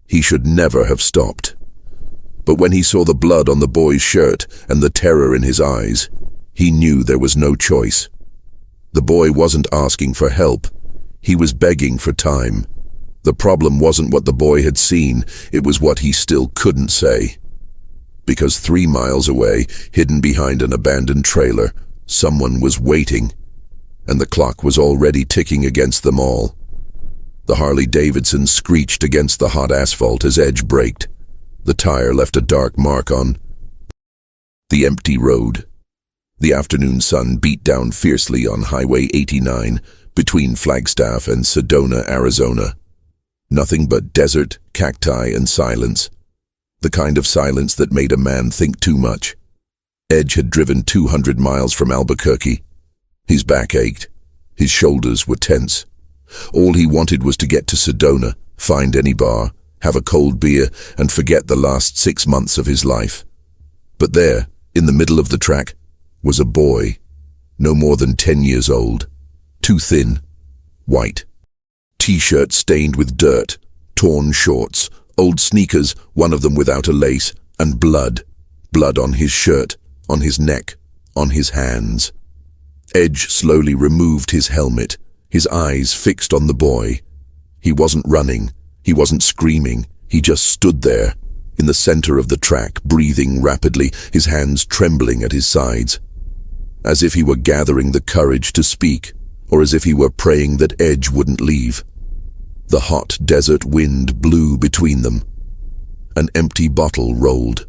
He should never have stopped. But when he saw the blood on the boy's shirt and the terror in his eyes, he knew there was no choice. The boy wasn't asking for help. He was begging for time. The problem wasn't what the boy had seen, it was what he still couldn't say. Because 3 miles away, hidden behind an abandoned trailer, someone was waiting, and the clock was already ticking against them all. The Harley-Davidson screeched against the hot asphalt as Edge braked. The tire left a dark mark on the empty road. The afternoon sun beat down fiercely on Highway 89 between Flagstaff and Sedona, Arizona. Nothing but desert, cacti, and silence. The kind of silence that made a man think too much. Edge had driven 200 miles from Albuquerque. His back ached. His shoulders were tense. All he wanted was to get to Sedona, find any bar, have a cold beer, and forget the last 6 months of his life. But there, in the middle of the track, was a boy, no more than 10 years old, too thin, white. T-shirt stained with dirt, torn shorts, old sneakers, one of them without a lace, and blood. Blood on his shirt, on his neck, on his hands. Edge slowly removed his helmet, his eyes fixed on the boy. He wasn't running, he wasn't screaming, he just stood there, in the center of the track, breathing rapidly, his hands trembling at his sides. As if he were gathering the courage to speak, or as if he were praying that Edge wouldn't leave. The hot desert wind blew between them. An empty bottle rolled.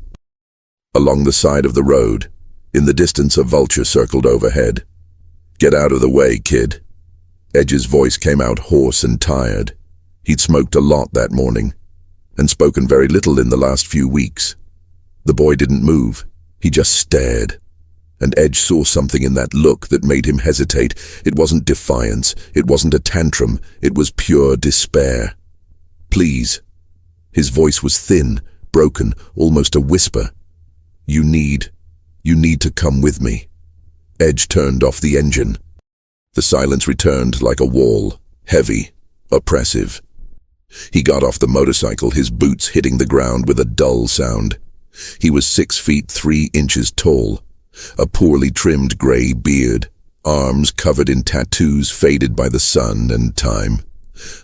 Along the side of the road, in the distance a vulture circled overhead. "Get out of the way, kid." Edge's voice came out hoarse and tired. He'd smoked a lot that morning, and spoken very little in the last few weeks. The boy didn't move, he just stared. And Edge saw something in that look that made him hesitate. It wasn't defiance, it wasn't a tantrum, it was pure despair. "Please." His voice was thin, broken, almost a whisper. You need to come with me." Edge turned off the engine. The silence returned like a wall, heavy, oppressive. He got off the motorcycle, his boots hitting the ground with a dull sound. He was 6 feet 3 inches tall. A poorly trimmed gray beard, arms covered in tattoos faded by the sun and time.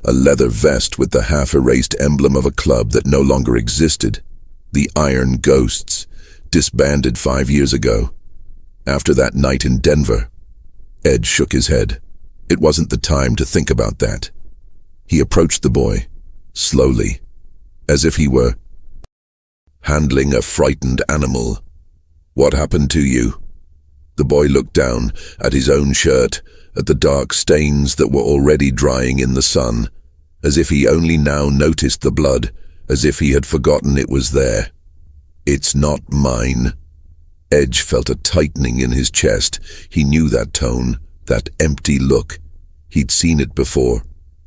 A leather vest with the half-erased emblem of a club that no longer existed. The Iron Ghosts, disbanded 5 years ago. After that night in Denver. Edge shook his head. It wasn't the time to think about that. He approached the boy, slowly, as if he were handling a frightened animal. "What happened to you?" The boy looked down at his own shirt, at the dark stains that were already drying in the sun, as if he only now noticed the blood, as if he had forgotten it was there. "It's not mine." Edge felt a tightening in his chest. He knew that tone, that empty look. He'd seen it before,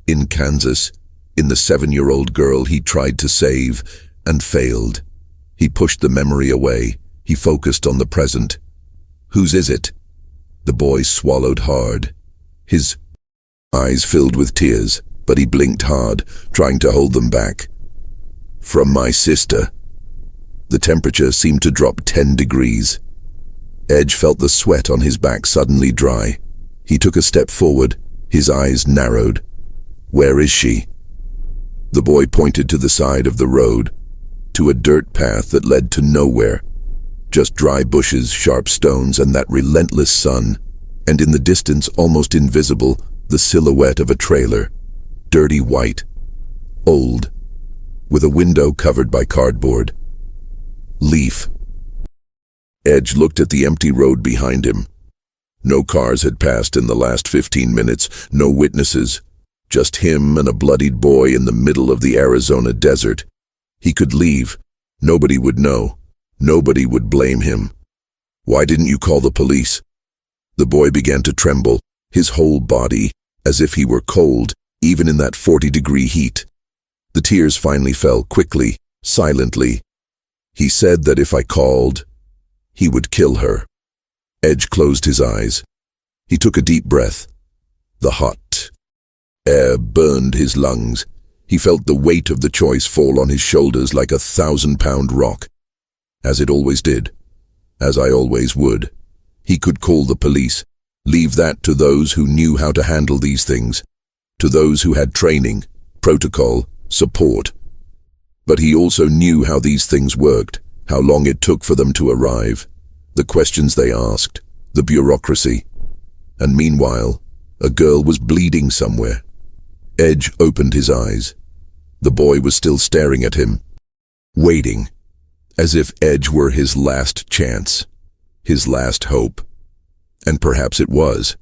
in Kansas, in the 7-year-old girl he tried to save and failed. He pushed the memory away. He focused on the present. "Whose is it?" The boy swallowed hard. His eyes filled with tears, but he blinked hard, trying to hold them back. "From my sister." The temperature seemed to drop 10 degrees. Edge felt the sweat on his back suddenly dry. He took a step forward, his eyes narrowed. "Where is she?" The boy pointed to the side of the road, to a dirt path that led to nowhere. Just dry bushes, sharp stones, and that relentless sun. And in the distance, almost invisible, the silhouette of a trailer. Dirty white. Old. With a window covered by cardboard. Leaf. Edge looked at the empty road behind him. No cars had passed in the last 15 minutes, no witnesses. Just him and a bloodied boy in the middle of the Arizona desert. He could leave. Nobody would know. Nobody would blame him. "Why didn't you call the police?" The boy began to tremble, his whole body, as if he were cold, even in that 40-degree heat. The tears finally fell quickly, silently. "He said that if I called, he would kill her." Edge closed his eyes. He took a deep breath. The hot air burned his lungs. He felt the weight of the choice fall on his shoulders like a 1,000-pound rock. As it always did. As I always would. He could call the police. Leave that to those who knew how to handle these things. To those who had training, protocol, support. But he also knew how these things worked, how long it took for them to arrive, the questions they asked, the bureaucracy. And meanwhile, a girl was bleeding somewhere. Edge opened his eyes. The boy was still staring at him, waiting, as if Edge were his last chance, his last hope. And perhaps it was.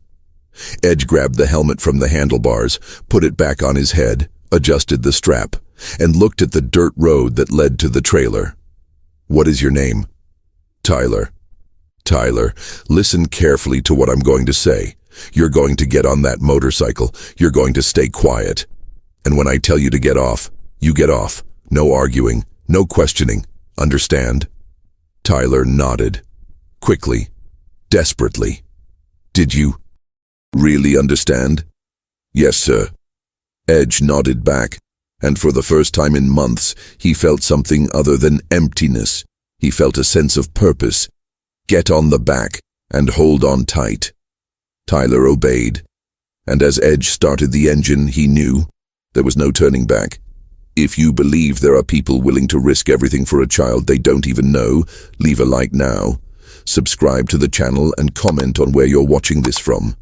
Edge grabbed the helmet from the handlebars, put it back on his head, adjusted the strap, and looked at the dirt road that led to the trailer. "What is your name?" "Tyler." "Tyler, listen carefully to what I'm going to say. You're going to get on that motorcycle. You're going to stay quiet. And when I tell you to get off, you get off. No arguing, no questioning. Understand?" Tyler nodded. Quickly, desperately. "Did you really understand?" "Yes, sir." Edge nodded back, and for the first time in months, he felt something other than emptiness. He felt a sense of purpose. Get on the back and hold on tight. Tyler obeyed, and as Edge started the engine, he knew there was no turning back. If you believe there are people willing to risk everything for a child they don't even know, leave a like now. Subscribe to the channel and comment on where you're watching this from,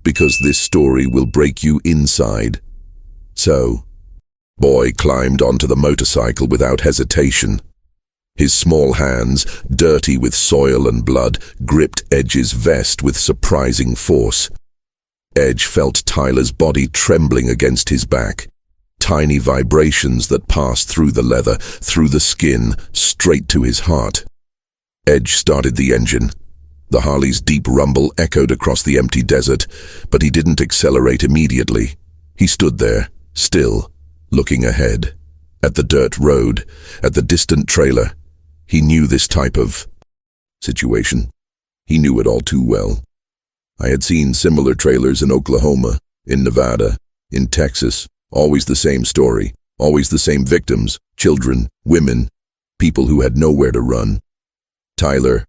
because this story will break you inside. So, boy climbed onto the motorcycle without hesitation. His small hands, dirty with soil and blood, gripped Edge's vest with surprising force. Edge felt Tyler's body trembling against his back. Tiny vibrations that passed through the leather, through the skin, straight to his heart. Edge started the engine. The Harley's deep rumble echoed across the empty desert, but he didn't accelerate immediately. He stood there, still, looking ahead, at the dirt road, at the distant trailer. He knew this type of situation. He knew it all too well. I had seen similar trailers in Oklahoma, in Nevada, in Texas, always the same story, always the same victims, children, women, people who had nowhere to run. "Tyler."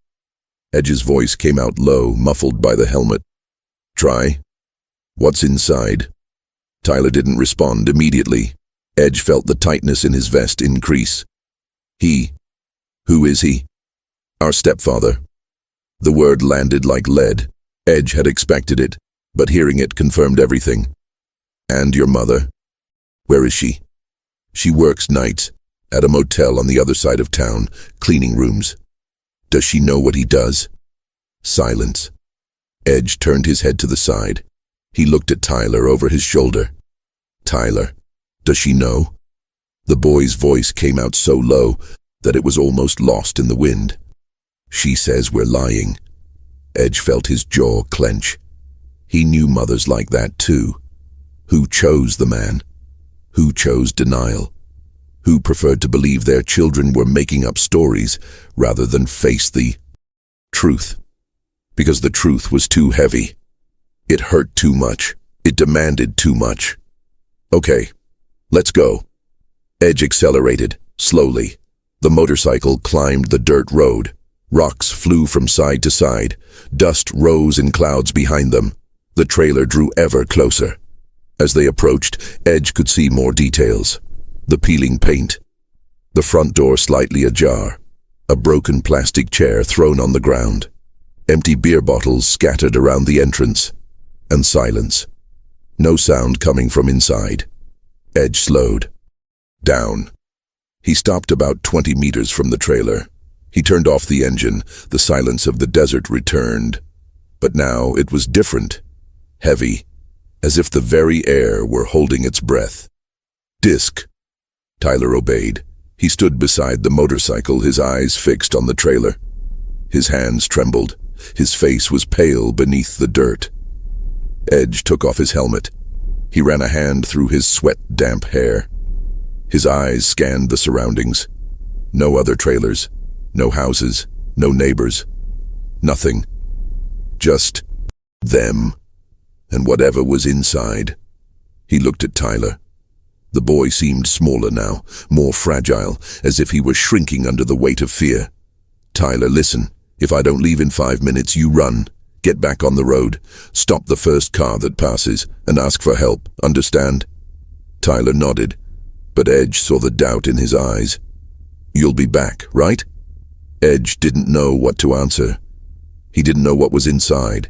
Edge's voice came out low, muffled by the helmet. "Try. What's inside?" Tyler didn't respond immediately. Edge felt the tightness in his vest increase. "He. Who is he?" "Our stepfather." The word landed like lead. Edge had expected it, but hearing it confirmed everything. "And your mother? Where is she?" "She works nights, at a motel on the other side of town, cleaning rooms." "Does she know what he does?" Silence. Edge turned his head to the side. He looked at Tyler over his shoulder. "Tyler, does she know?" The boy's voice came out so low that it was almost lost in the wind. "She says we're lying." Edge felt his jaw clench. He knew mothers like that too. Who chose the man? Who chose denial? Who preferred to believe their children were making up stories rather than face the truth? Because the truth was too heavy. It hurt too much. It demanded too much. "Okay, let's go." Edge accelerated, slowly. The motorcycle climbed the dirt road. Rocks flew from side to side. Dust rose in clouds behind them. The trailer drew ever closer. As they approached, Edge could see more details. The peeling paint. The front door slightly ajar. A broken plastic chair thrown on the ground. Empty beer bottles scattered around the entrance. And silence. No sound coming from inside. Edge slowed. Down. He stopped about 20 meters from the trailer. He turned off the engine. The silence of the desert returned. But now it was different. Heavy. As if the very air were holding its breath. "Disc." Tyler obeyed. He stood beside the motorcycle, his eyes fixed on the trailer. His hands trembled. His face was pale beneath the dirt. Edge took off his helmet. He ran a hand through his sweat-damp hair. His eyes scanned the surroundings. No other trailers, no houses, no neighbors. Nothing. Just them, and whatever was inside. He looked at Tyler. The boy seemed smaller now, more fragile, as if he were shrinking under the weight of fear. "Tyler, listen. If I don't leave in 5 minutes, you run. Get back on the road. Stop the first car that passes and ask for help. Understand?" Tyler nodded, but Edge saw the doubt in his eyes. "You'll be back, right?" Edge didn't know what to answer. He didn't know what was inside.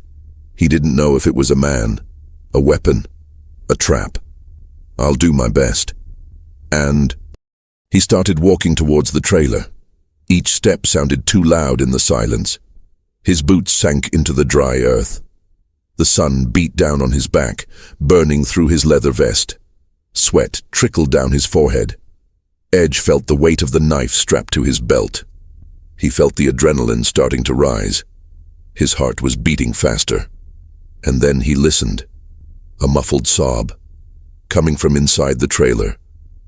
He didn't know if it was a man, a weapon, a trap. "I'll do my best." And he started walking towards the trailer. Each step sounded too loud in the silence. His boots sank into the dry earth. The sun beat down on his back, burning through his leather vest. Sweat trickled down his forehead. Edge felt the weight of the knife strapped to his belt. He felt the adrenaline starting to rise. His heart was beating faster. And then he listened. A muffled sob, coming from inside the trailer.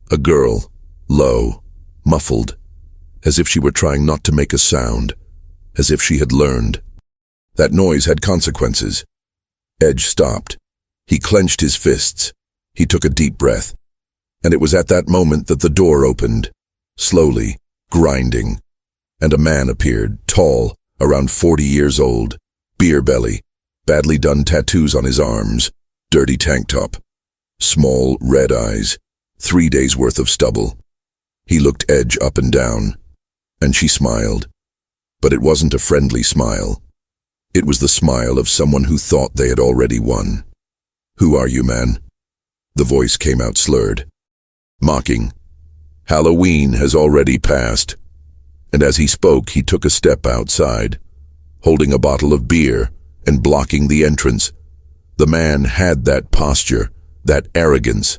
A girl, low, muffled, as if she were trying not to make a sound, as if she had learned. That noise had consequences. Edge stopped. He clenched his fists. He took a deep breath. And it was at that moment that the door opened, slowly, grinding, and a man appeared, tall, around 40 years old, beer belly, badly done tattoos on his arms, dirty tank top, small, red eyes, 3 days' worth of stubble. He looked Edge up and down, and she smiled. But it wasn't a friendly smile. It was the smile of someone who thought they had already won. "Who are you, man?" The voice came out slurred, mocking. "Halloween has already passed." And as he spoke, he took a step outside, holding a bottle of beer and blocking the entrance. The man had that posture, that arrogance.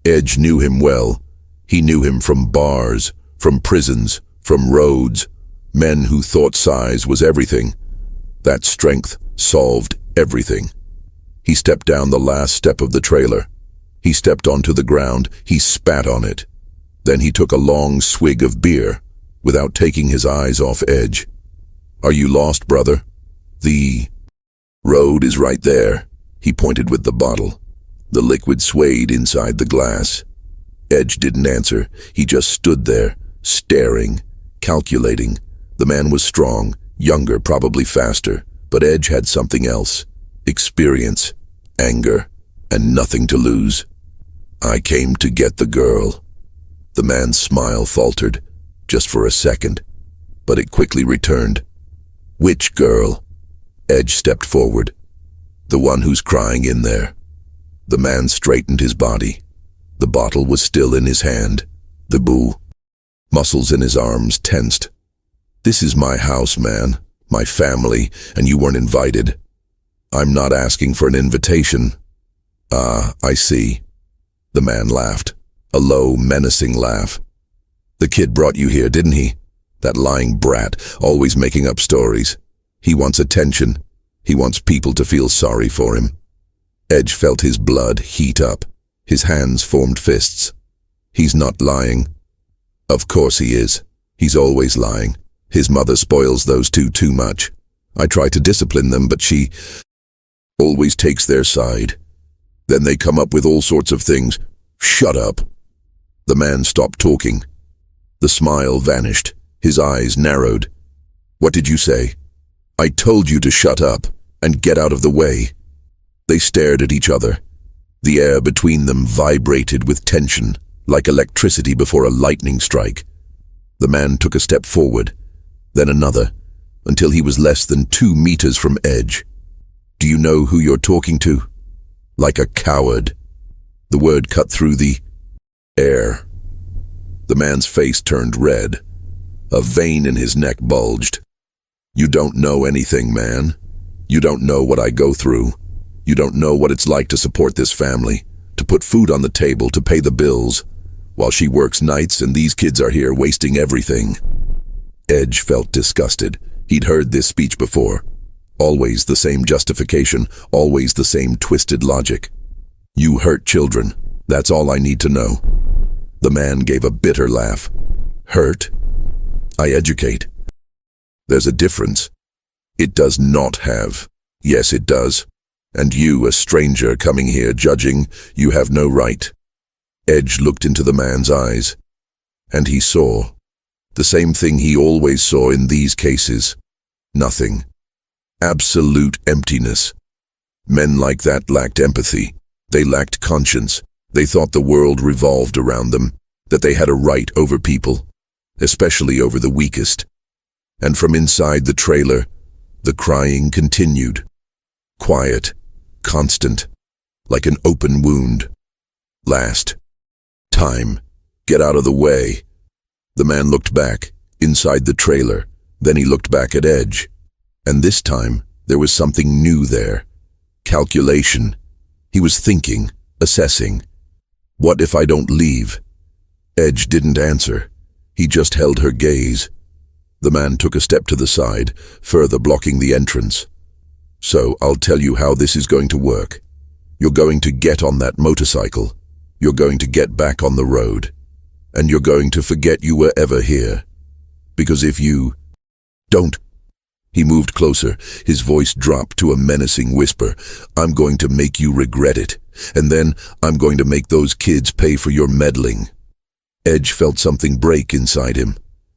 Edge knew him well. He knew him from bars, from prisons, from roads, men who thought size was everything. That strength solved everything. He stepped down the last step of the trailer. He stepped onto the ground. He spat on it. Then he took a long swig of beer, without taking his eyes off Edge. "Are you lost, brother? The road is right there." He pointed with the bottle. The liquid swayed inside the glass. Edge didn't answer. He just stood there, staring, calculating. The man was strong, younger, probably faster, but Edge had something else. Experience, anger, and nothing to lose. "I came to get the girl." The man's smile faltered, just for a second, but it quickly returned. "Which girl?" Edge stepped forward. "The one who's crying in there." The man straightened his body. The bottle was still in his hand. The muscles in his arms tensed. "This is my house, man, my family, and you weren't invited. I'm not asking for an invitation." "Ah, I see." The man laughed, a low, menacing laugh. "The kid brought you here, didn't he? That lying brat, always making up stories. He wants attention. He wants people to feel sorry for him." Edge felt his blood heat up. His hands formed fists. "He's not lying." "Of course he is. He's always lying. His mother spoils those two too much. I try to discipline them, but she always takes their side. Then they come up with all sorts of things." "Shut up." The man stopped talking. The smile vanished. His eyes narrowed. "What did you say?" "I told you to shut up and get out of the way." They stared at each other. The air between them vibrated with tension, like electricity before a lightning strike. The man took a step forward, then another, until he was less than 2 meters from Edge. "Do you know who you're talking to?" "Like a coward." The word cut through the air. The man's face turned red. A vein in his neck bulged. "You don't know anything, man. You don't know what I go through. You don't know what it's like to support this family, to put food on the table, to pay the bills, while she works nights and these kids are here wasting everything." Edge felt disgusted. He'd heard this speech before. Always the same justification, always the same twisted logic. "You hurt children. That's all I need to know." The man gave a bitter laugh. "Hurt? I educate." "There's a difference." "It does not have." "Yes, it does. And you, a stranger coming here judging, you have no right." Edge looked into the man's eyes, and he saw the same thing he always saw in these cases. Nothing. Absolute emptiness. Men like that lacked empathy. They lacked conscience. They thought the world revolved around them, that they had a right over people, especially over the weakest. And from inside the trailer, the crying continued. Quiet, constant, like an open wound. Last. Time. Get out of the way. The man looked back, inside the trailer. Then he looked back at Edge. And this time, there was something new there. Calculation. He was thinking, assessing. What if I don't leave? Edge didn't answer. He just held her gaze. The man took a step to the side, further blocking the entrance. So, I'll tell you how this is going to work. You're going to get on that motorcycle. You're going to get back on the road. And you're going to forget you were ever here. Because if you don't. He moved closer. His voice dropped to a menacing whisper. I'm going to make you regret it. And then I'm going to make those kids pay for your meddling. Edge felt something break inside him.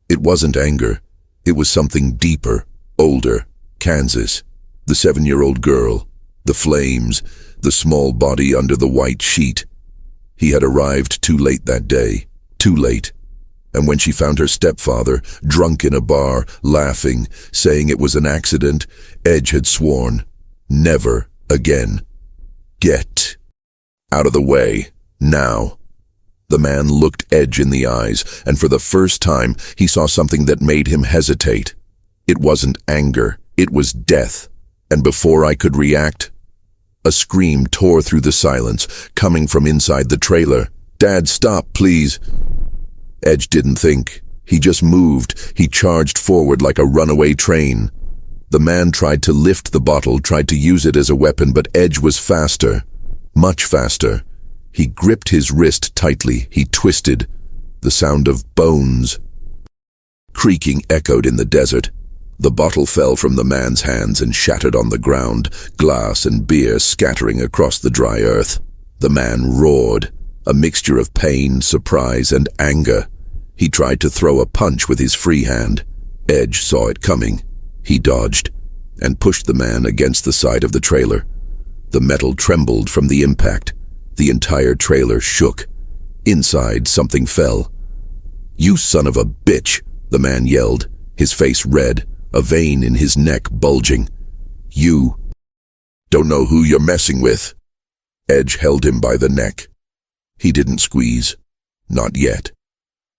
It wasn't anger. It was something deeper, older. Kansas. The 7-year-old girl. The flames. The small body under the white sheet. He had arrived too late that day. Too late. And when she found her stepfather, drunk in a bar, laughing, saying it was an accident, Edge had sworn, never again. Get out of the way, now. The man looked Edge in the eyes, and for the first time, he saw something that made him hesitate. It wasn't anger, it was death. And before I could react, a scream tore through the silence, coming from inside the trailer. Dad, stop, please. Edge didn't think. He just moved. He charged forward like a runaway train. The man tried to lift the bottle, tried to use it as a weapon, but Edge was faster. Much faster. He gripped his wrist tightly. He twisted. The sound of bones creaking echoed in the desert. The bottle fell from the man's hands and shattered on the ground, glass and beer scattering across the dry earth. The man roared, a mixture of pain, surprise, and anger. He tried to throw a punch with his free hand. Edge saw it coming. He dodged and pushed the man against the side of the trailer. The metal trembled from the impact. The entire trailer shook. Inside, something fell. "You son of a bitch," the man yelled, his face red, a vein in his neck bulging. "You don't know who you're messing with." Edge held him by the neck. He didn't squeeze. Not yet.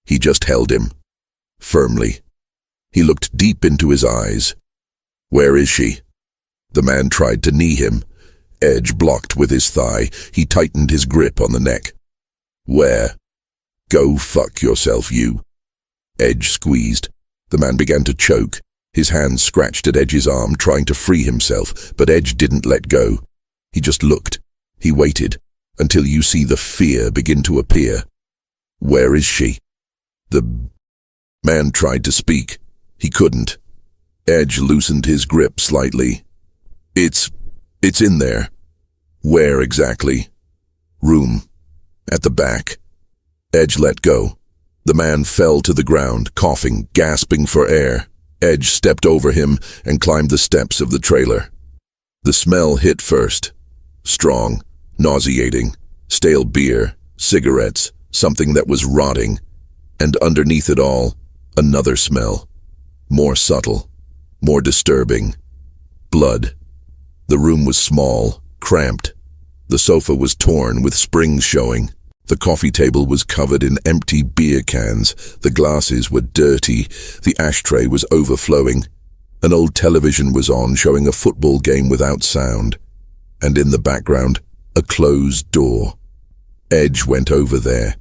He just held him. Firmly. He looked deep into his eyes. "Where is she?" The man tried to knee him. Edge blocked with his thigh. He tightened his grip on the neck. "Where?" "Go fuck yourself, you." Edge squeezed. The man began to choke. His hands scratched at Edge's arm, trying to free himself, but Edge didn't let go. He just looked. He waited, until you see the fear begin to appear. "Where is she?" The man tried to speak. He couldn't. Edge loosened his grip slightly. It's in there." "Where exactly?" "Room. At the back." Edge let go. The man fell to the ground, coughing, gasping for air. Edge stepped over him and climbed the steps of the trailer. The smell hit first. Strong, nauseating, stale beer, cigarettes, something that was rotting. And underneath it all, another smell. More subtle, more disturbing. Blood. The room was small, cramped. The sofa was torn with springs showing. The coffee table was covered in empty beer cans. The glasses were dirty. The ashtray was overflowing. An old television was on, showing a football game without sound. And in the background, a closed door. Edge went over there.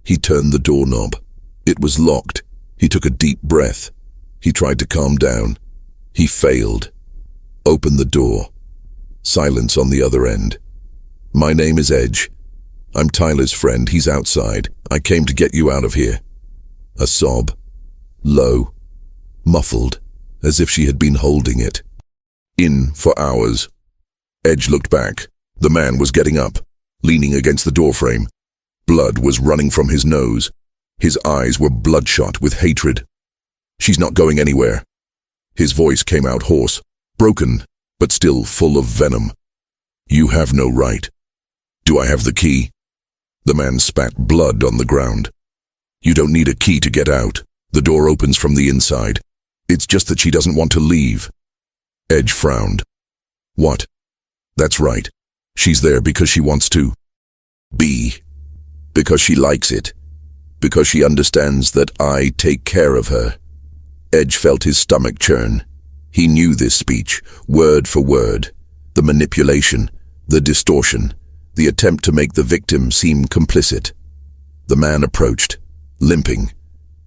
He turned the doorknob. It was locked. He took a deep breath. He tried to calm down. He failed. Opened the door. Silence on the other end. "My name is Edge. I'm Tyler's friend. He's outside. I came to get you out of here." A sob. Low. Muffled, as if she had been holding it. In for hours. Edge looked back. The man was getting up, leaning against the doorframe. Blood was running from his nose. His eyes were bloodshot with hatred. "She's not going anywhere." His voice came out hoarse, broken, but still full of venom. "You have no right." "Do I have the key?" The man spat blood on the ground. "You don't need a key to get out. The door opens from the inside. It's just that she doesn't want to leave." Edge frowned. "What?" "That's right. She's there because she wants to be. Because she likes it. Because she understands that I take care of her." Edge felt his stomach churn. He knew this speech, word for word. The manipulation, the distortion, the attempt to make the victim seem complicit. The man approached, limping.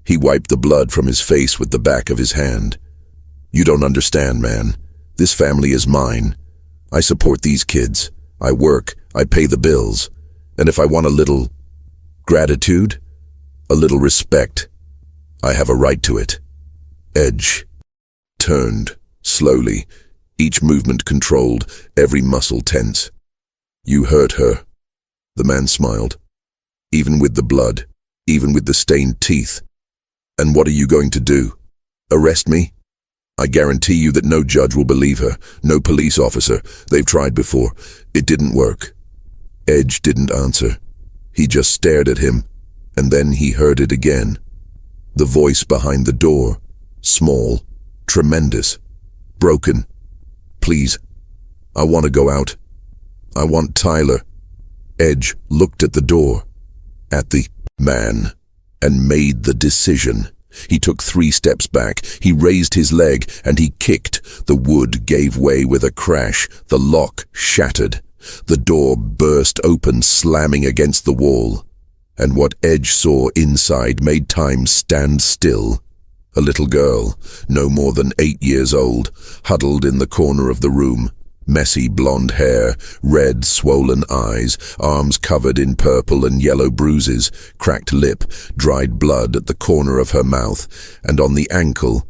He wiped the blood from his face with the back of his hand. "You don't understand, man. This family is mine. I support these kids. I work, I pay the bills. And if I want a little gratitude, a little respect, I have a right to it." Edge turned, slowly, each movement controlled, every muscle tense. "You hurt her." The man smiled. "Even with the blood, even with the stained teeth. And what are you going to do? Arrest me? I guarantee you that no judge will believe her, no police officer. They've tried before. It didn't work." Edge didn't answer. He just stared at him, and then he heard it again. The voice behind the door, small, tremendous, broken. "Please, I want to go out. I want Tyler." Edge looked at the door, at the man, and made the decision. He took 3 steps back. He raised his leg, and he kicked. The wood gave way with a crash. The lock shattered. The door burst open, slamming against the wall. And what Edge saw inside made time stand still. A little girl, no more than 8 years old, huddled in the corner of the room. Messy blonde hair, red swollen eyes, arms covered in purple and yellow bruises, cracked lip, dried blood at the corner of her mouth, and on the ankle,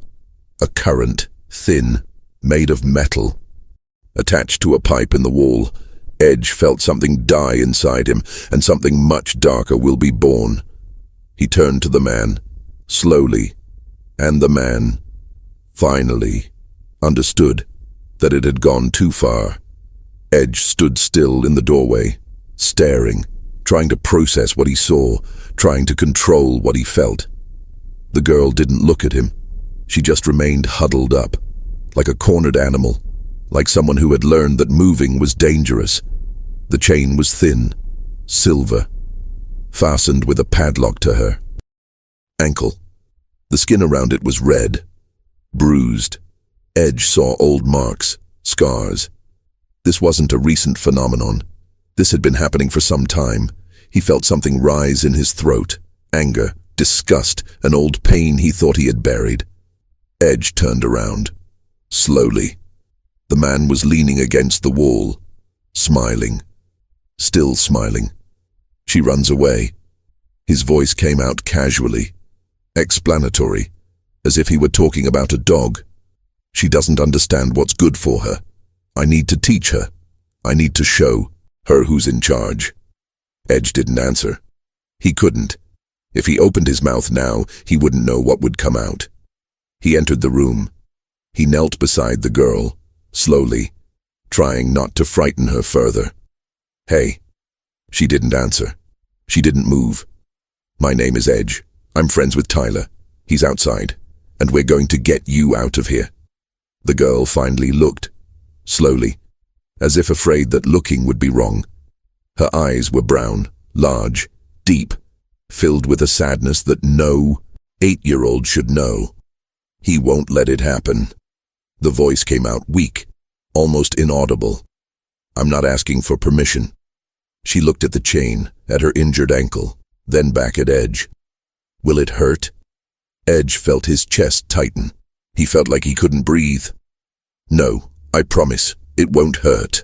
a current, thin, made of metal. Attached to a pipe in the wall, Edge felt something die inside him, and something much darker will be born. He turned to the man, slowly, and the man, finally, understood that it had gone too far. Edge stood still in the doorway, staring, trying to process what he saw, trying to control what he felt. The girl didn't look at him. She just remained huddled up, like a cornered animal, like someone who had learned that moving was dangerous. The chain was thin, silver, fastened with a padlock to her ankle. The skin around it was red, bruised. Edge saw old marks, scars. This wasn't a recent phenomenon. This had been happening for some time. He felt something rise in his throat, anger, disgust, an old pain he thought he had buried. Edge turned around, slowly. The man was leaning against the wall, smiling, still smiling. She runs away. His voice came out casually, explanatory, as if he were talking about a dog. "She doesn't understand what's good for her. I need to teach her. I need to show her who's in charge." Edge didn't answer. He couldn't. If he opened his mouth now, he wouldn't know what would come out. He entered the room. He knelt beside the girl, slowly, trying not to frighten her further. "Hey." She didn't answer. She didn't move. "My name is Edge. I'm friends with Tyler. He's outside, and we're going to get you out of here." The girl finally looked, slowly, as if afraid that looking would be wrong. Her eyes were brown, large, deep, filled with a sadness that no 8-year-old should know. "He won't let it happen." The voice came out weak, almost inaudible. "I'm not asking for permission." She looked at the chain, at her injured ankle, then back at Edge. "Will it hurt?" Edge felt his chest tighten. He felt like he couldn't breathe. "No, I promise, it won't hurt."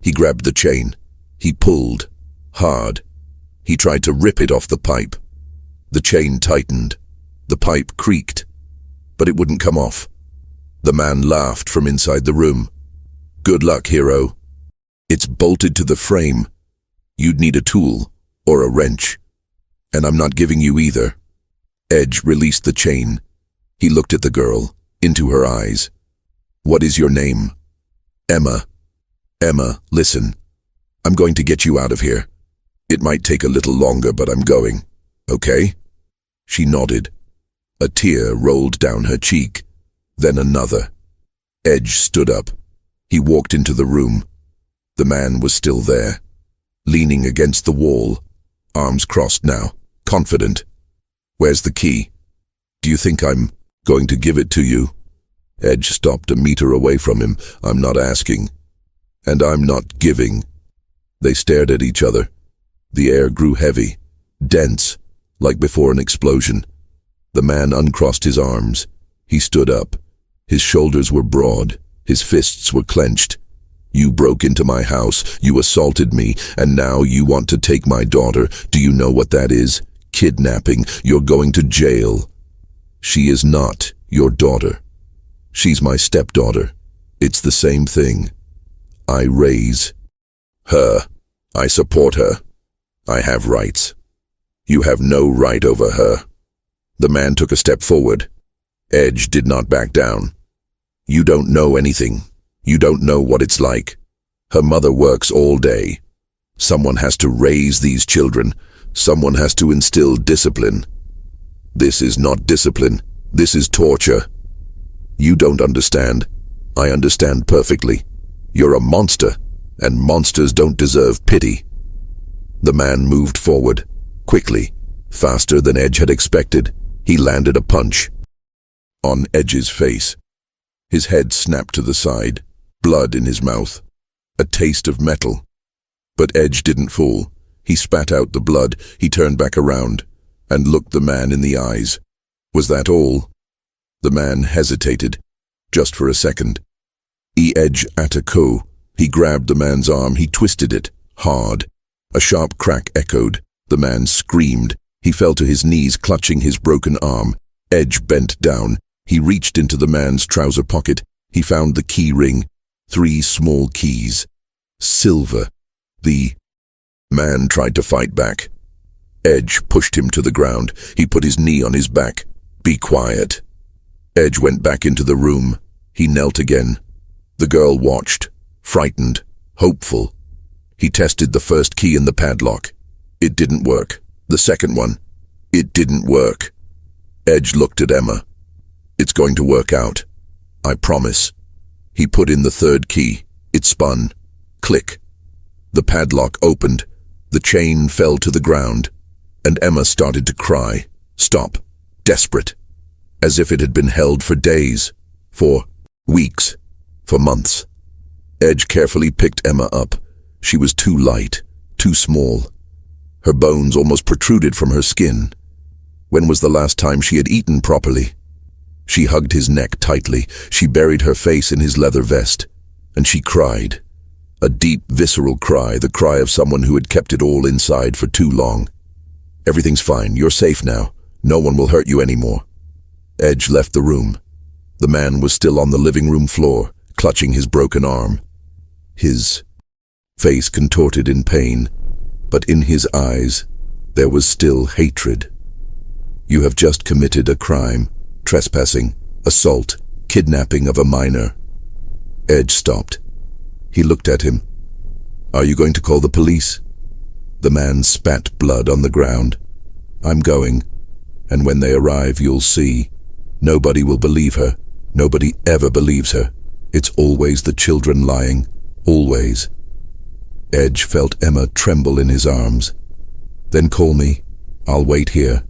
He grabbed the chain. He pulled, hard. He tried to rip it off the pipe. The chain tightened. The pipe creaked, but it wouldn't come off. The man laughed from inside the room. "Good luck, hero. It's bolted to the frame. You'd need a tool, or a wrench. And I'm not giving you either. Edge released the chain. He looked at the girl, into her eyes. What is your name? Emma. Emma, listen. I'm going to get you out of here. It might take a little longer, but I'm going. Okay? She nodded. A tear rolled down her cheek, then another. Edge stood up. He walked into the room. The man was still there, leaning against the wall, arms crossed now, confident. Where's the key? Do you think I'm going to give it to you? Edge stopped a meter away from him. I'm not asking. And I'm not giving. They stared at each other. The air grew heavy, dense, like before an explosion. The man uncrossed his arms. He stood up. His shoulders were broad. His fists were clenched. You broke into my house. You assaulted me. And now you want to take my daughter. Do you know what that is? Kidnapping. You're going to jail. She is not your daughter. She's my stepdaughter. It's the same thing. I raise her. I support her. I have rights. You have no right over her. The man took a step forward. Edge did not back down. You don't know anything. You don't know what it's like. Her mother works all day. Someone has to raise these children. Someone has to instill discipline. This is not discipline. This is torture. You don't understand. I understand perfectly. You're a monster, and monsters don't deserve pity. The man moved forward, quickly, faster than Edge had expected. He landed a punch on Edge's face. His head snapped to the side, blood in his mouth, a taste of metal. But Edge didn't fool. He spat out the blood. He turned back around and looked the man in the eyes. Was that all? The man hesitated, just for a second. Edge Atako. He grabbed the man's arm. He twisted it, hard. A sharp crack echoed. The man screamed. He fell to his knees, clutching his broken arm. Edge bent down. He reached into the man's trouser pocket. He found the key ring. 3 small keys. Silver. The man tried to fight back. Edge pushed him to the ground. He put his knee on his back. Be quiet. Edge went back into the room. He knelt again. The girl watched, frightened, hopeful. He tested the first key in the padlock. It didn't work. The second one. It didn't work. Edge looked at Emma. It's going to work out. I promise. He put in the third key. It spun. Click. The padlock opened. The chain fell to the ground. And Emma started to cry. Stop. Desperate. As if it had been held for days. For weeks. For months. Edge carefully picked Emma up. She was too light. Too small. Her bones almost protruded from her skin. When was the last time she had eaten properly? She hugged his neck tightly. She buried her face in his leather vest. And she cried. A deep, visceral cry, the cry of someone who had kept it all inside for too long. Everything's fine. You're safe now. No one will hurt you anymore. Edge left the room. The man was still on the living room floor, clutching his broken arm. His face contorted in pain, but in his eyes there was still hatred. You have just committed a crime. Trespassing, assault, kidnapping of a minor. Edge stopped. He looked at him. Are you going to call the police? The man spat blood on the ground. I'm going, and when they arrive you'll see. Nobody will believe her. Nobody ever believes her. It's always the children lying. Always. Edge felt Emma tremble in his arms. Then call me. I'll wait here.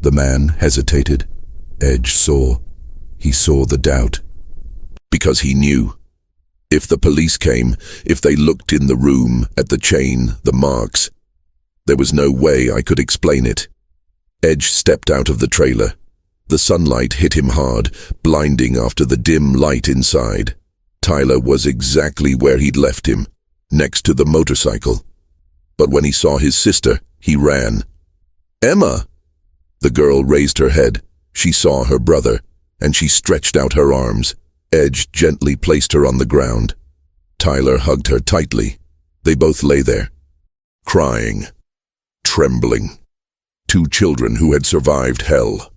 The man hesitated. Edge saw. He saw the doubt. Because he knew. If the police came, if they looked in the room, at the chain, the marks, there was no way I could explain it. Edge stepped out of the trailer. The sunlight hit him hard, blinding after the dim light inside. Tyler was exactly where he'd left him, next to the motorcycle. But when he saw his sister, he ran. Emma! The girl raised her head. She saw her brother, and she stretched out her arms. Edge gently placed her on the ground. Tyler hugged her tightly. They both lay there, crying. trembling. Two children who had survived hell.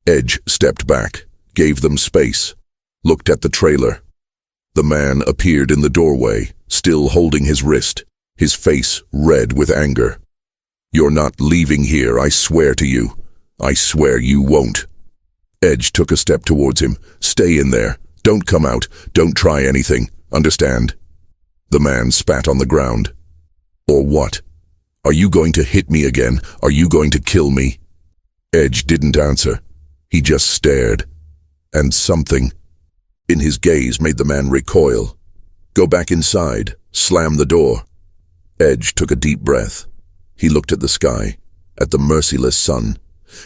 Edge stepped back, gave them space, looked at the trailer. The man appeared in the doorway, still holding his wrist, his face red with anger. "You're not leaving here, I swear to you. I swear you won't." Edge took a step towards him. "Stay in there. Don't come out. Don't try anything. Understand?" The man spat on the ground. "Or what? Are you going to hit me again? Are you going to kill me?" Edge didn't answer. He just stared. And something in his gaze made the man recoil. "Go back inside. Slam the door." Edge took a deep breath. He looked at the sky, at the merciless sun,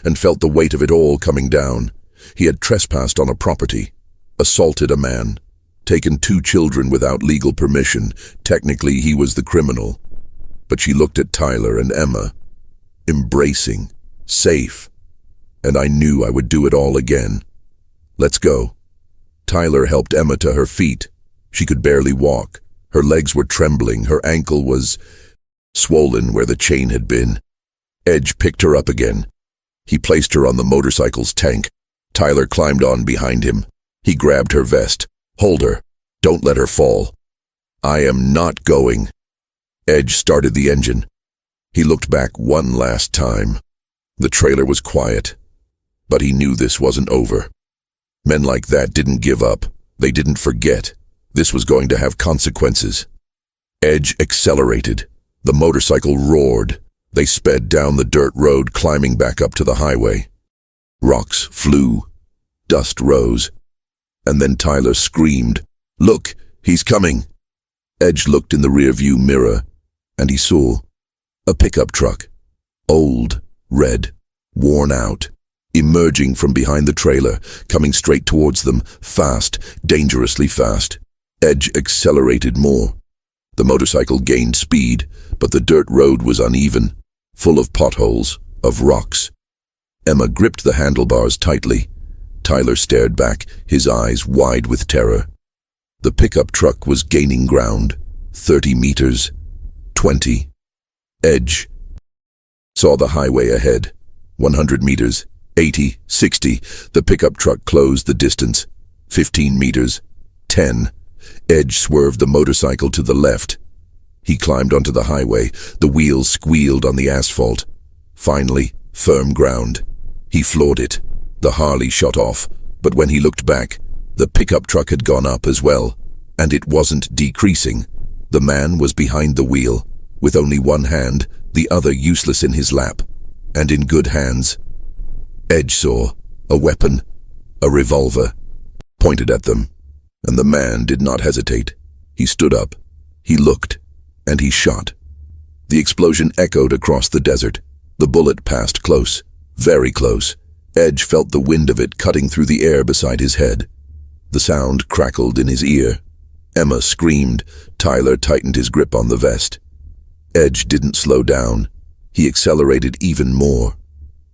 and felt the weight of it all coming down. He had trespassed on a property, assaulted a man, taken two children without legal permission. Technically, he was the criminal. But she looked at Tyler and Emma, embracing, safe, and I knew I would do it all again. "Let's go." Tyler helped Emma to her feet. She could barely walk. Her legs were trembling. Her ankle was swollen where the chain had been. Edge picked her up again. He placed her on the motorcycle's tank. Tyler climbed on behind him. He grabbed her vest. "Hold her. Don't let her fall." "I am not going." Edge started the engine. He looked back one last time. The trailer was quiet, but he knew this wasn't over. Men like that didn't give up. They didn't forget. This was going to have consequences. Edge accelerated. The motorcycle roared. They sped down the dirt road, climbing back up to the highway. Rocks flew. Dust rose. And then Tyler screamed, "Look, he's coming!" Edge looked in the rearview mirror, and he saw a pickup truck, old, red, worn out, emerging from behind the trailer, coming straight towards them, fast, dangerously fast. Edge accelerated more. The motorcycle gained speed, but the dirt road was uneven, full of potholes, of rocks. Emma gripped the handlebars tightly. Tyler stared back, his eyes wide with terror. The pickup truck was gaining ground. 30 meters. 20. Edge saw the highway ahead. 100 meters. 80, 60. The pickup truck closed the distance. 15 meters. 10. Edge swerved the motorcycle to the left. He climbed onto the highway. The wheels squealed on the asphalt. Finally, firm ground. He floored it. The Harley shot off, but when he looked back, the pickup truck had gone up as well, and it wasn't decreasing. The man was behind the wheel, with only one hand, the other useless in his lap, and in good hands. Edge saw a weapon, a revolver, pointed at them, and the man did not hesitate. He stood up, he looked, and he shot. The explosion echoed across the desert. The bullet passed close, very close. Edge felt the wind of it cutting through the air beside his head. The sound crackled in his ear. Emma screamed. Tyler tightened his grip on the vest. Edge didn't slow down. He accelerated even more.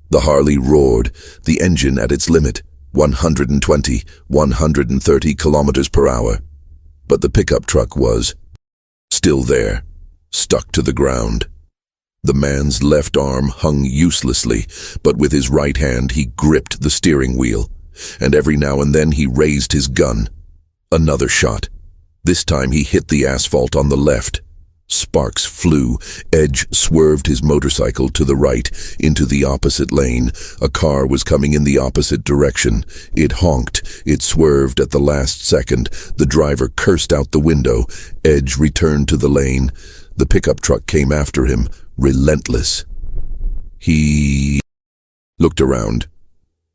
The Harley roared, the engine at its limit, 120, 130 kilometers per hour. But the pickup truck was still there, stuck to the ground. The man's left arm hung uselessly, but with his right hand he gripped the steering wheel, and every now and then he raised his gun. Another shot. This time he hit the asphalt on the left. Sparks flew. Edge swerved his motorcycle to the right, into the opposite lane. A car was coming in the opposite direction. It honked. It swerved at the last second. The driver cursed out the window. Edge returned to the lane. The pickup truck came after him, relentless. He looked around.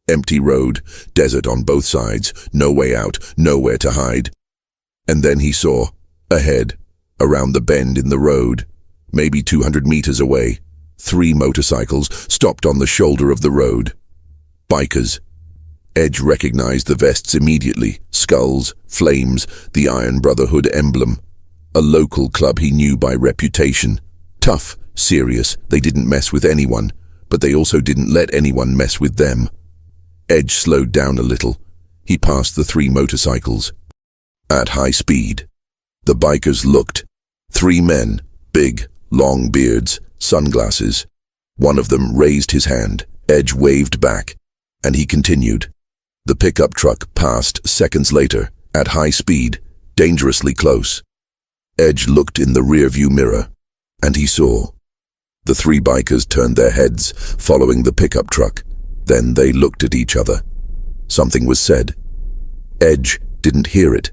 Empty road, desert on both sides, no way out, nowhere to hide. And then he saw, ahead, around the bend in the road, maybe 200 meters away, 3 motorcycles stopped on the shoulder of the road. Bikers. Edge recognized the vests immediately, skulls, flames, the Iron Brotherhood emblem. A local club he knew by reputation. Tough, serious, they didn't mess with anyone, but they also didn't let anyone mess with them. Edge slowed down a little. He passed the 3 motorcycles. At high speed. The bikers looked. 3 men, big, long beards, sunglasses. One of them raised his hand. Edge waved back, and he continued. The pickup truck passed seconds later, at high speed, dangerously close. Edge looked in the rearview mirror, and he saw. The three bikers turned their heads, following the pickup truck. Then they looked at each other. Something was said. Edge didn't hear it,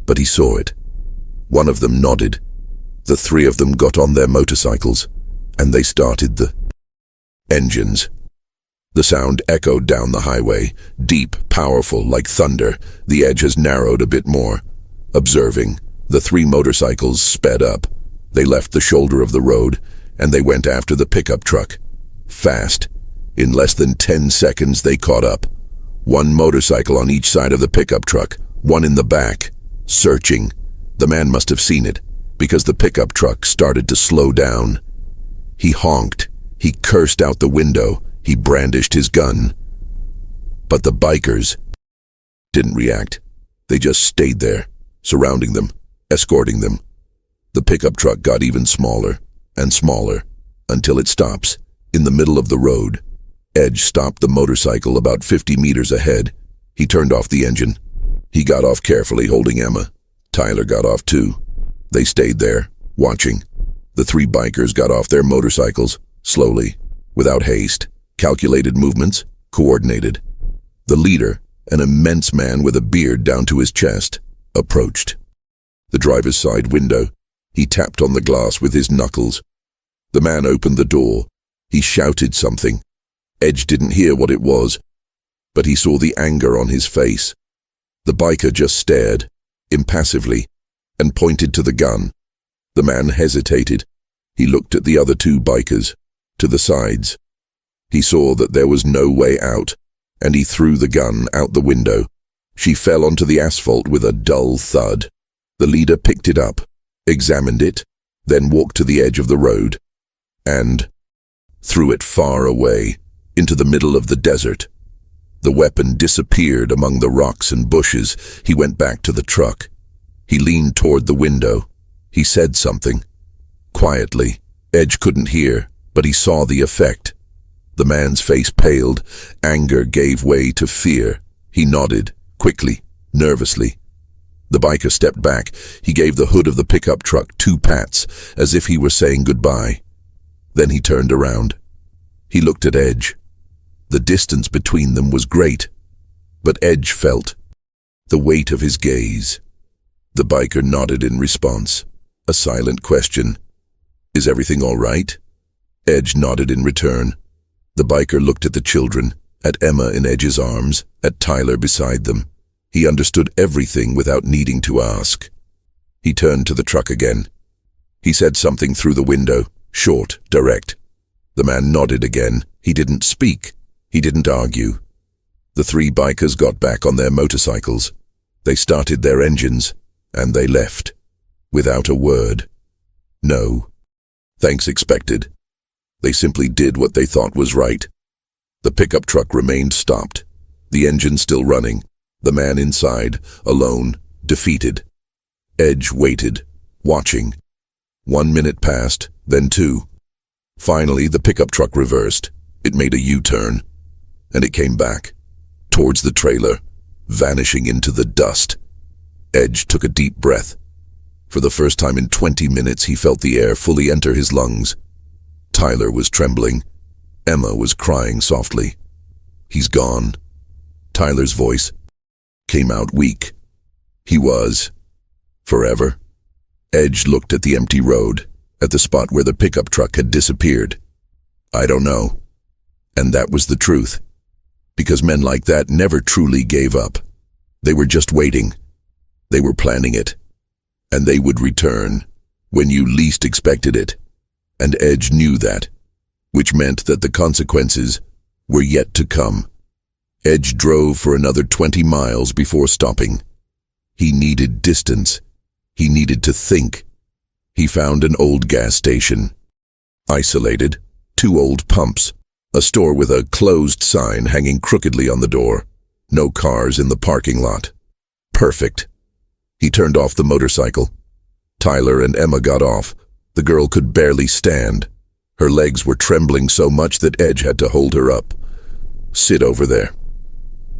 but he saw it. One of them nodded. The three of them got on their motorcycles, and they started the engines. The sound echoed down the highway, deep, powerful, like thunder. The edge has narrowed a bit more. Observing, the three motorcycles sped up. They left the shoulder of the road, and they went after the pickup truck. Fast. In less than 10 seconds, they caught up. One motorcycle on each side of the pickup truck, one in the back, searching. The man must have seen it, because the pickup truck started to slow down. He honked. He cursed out the window. He brandished his gun. But the bikers didn't react. They just stayed there, surrounding them, escorting them. The pickup truck got even smaller and smaller until it stops in the middle of the road. Edge stopped the motorcycle about 50 meters ahead. He turned off the engine. He got off carefully, holding Emma. Tyler got off too. They stayed there, watching. The three bikers got off their motorcycles, slowly, without haste. Calculated movements, coordinated. The leader, an immense man with a beard down to his chest, approached. The driver's side window. He tapped on the glass with his knuckles. The man opened the door. He shouted something. Edge didn't hear what it was, but he saw the anger on his face. The biker just stared, impassively, and pointed to the gun. The man hesitated. He looked at the other two bikers, to the sides. He saw that there was no way out, and he threw the gun out the window. She fell onto the asphalt with a dull thud. The leader picked it up, examined it, then walked to the edge of the road, and threw it far away, into the middle of the desert. The weapon disappeared among the rocks and bushes. He went back to the truck. He leaned toward the window. He said something. Quietly. Edge couldn't hear, but he saw the effect. The man's face paled. Anger gave way to fear. He nodded, quickly, nervously. The biker stepped back. He gave the hood of the pickup truck 2 pats, as if he were saying goodbye. Then he turned around. He looked at Edge. The distance between them was great, but Edge felt the weight of his gaze. The biker nodded in response. A silent question. "Is everything all right?" Edge nodded in return. The biker looked at the children, at Emma in Edge's arms, at Tyler beside them. He understood everything without needing to ask. He turned to the truck again. He said something through the window, short, direct. The man nodded again. He didn't speak. He didn't argue. The 3 bikers got back on their motorcycles. They started their engines, and they left, without a word. No thanks expected. They simply did what they thought was right. The pickup truck remained stopped, the engine still running, the man inside, alone, defeated. Edge waited, watching. 1 minute passed, then 2. Finally, the pickup truck reversed. It made a U-turn, and it came back, towards the trailer, vanishing into the dust. Edge took a deep breath. For the first time in 20 minutes, he felt the air fully enter his lungs. Tyler was trembling. Emma was crying softly. "He's gone." Tyler's voice came out weak. He was. Forever. Edge looked at the empty road, at the spot where the pickup truck had disappeared. "I don't know." And that was the truth. Because men like that never truly gave up. They were just waiting. They were planning it. And they would return, when you least expected it. And Edge knew that, which meant that the consequences were yet to come. Edge drove for another 20 miles before stopping. He needed distance. He needed to think. He found an old gas station. Isolated, 2 old pumps, a store with a closed sign hanging crookedly on the door. No cars in the parking lot. Perfect. He turned off the motorcycle. Tyler and Emma got off. The girl could barely stand. Her legs were trembling so much that Edge had to hold her up. "Sit over there."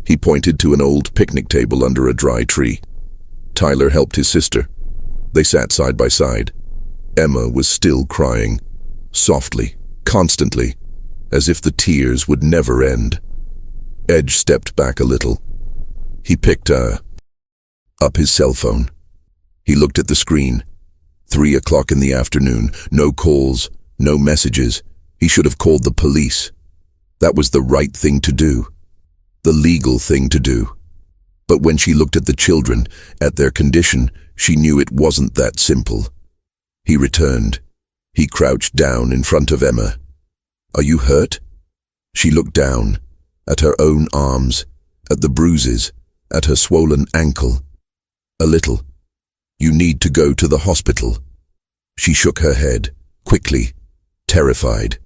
He pointed to an old picnic table under a dry tree. Tyler helped his sister. They sat side by side. Emma was still crying, softly, constantly, as if the tears would never end. Edge stepped back a little. He picked up his cell phone. He looked at the screen. 3 o'clock in the afternoon, no calls, no messages. He should have called the police. That was the right thing to do, the legal thing to do. But when she looked at the children, at their condition, she knew it wasn't that simple. He returned. He crouched down in front of Emma. "Are you hurt?" She looked down, at her own arms, at the bruises, at her swollen ankle. "A little. You need to go to the hospital." She shook her head, quickly, terrified.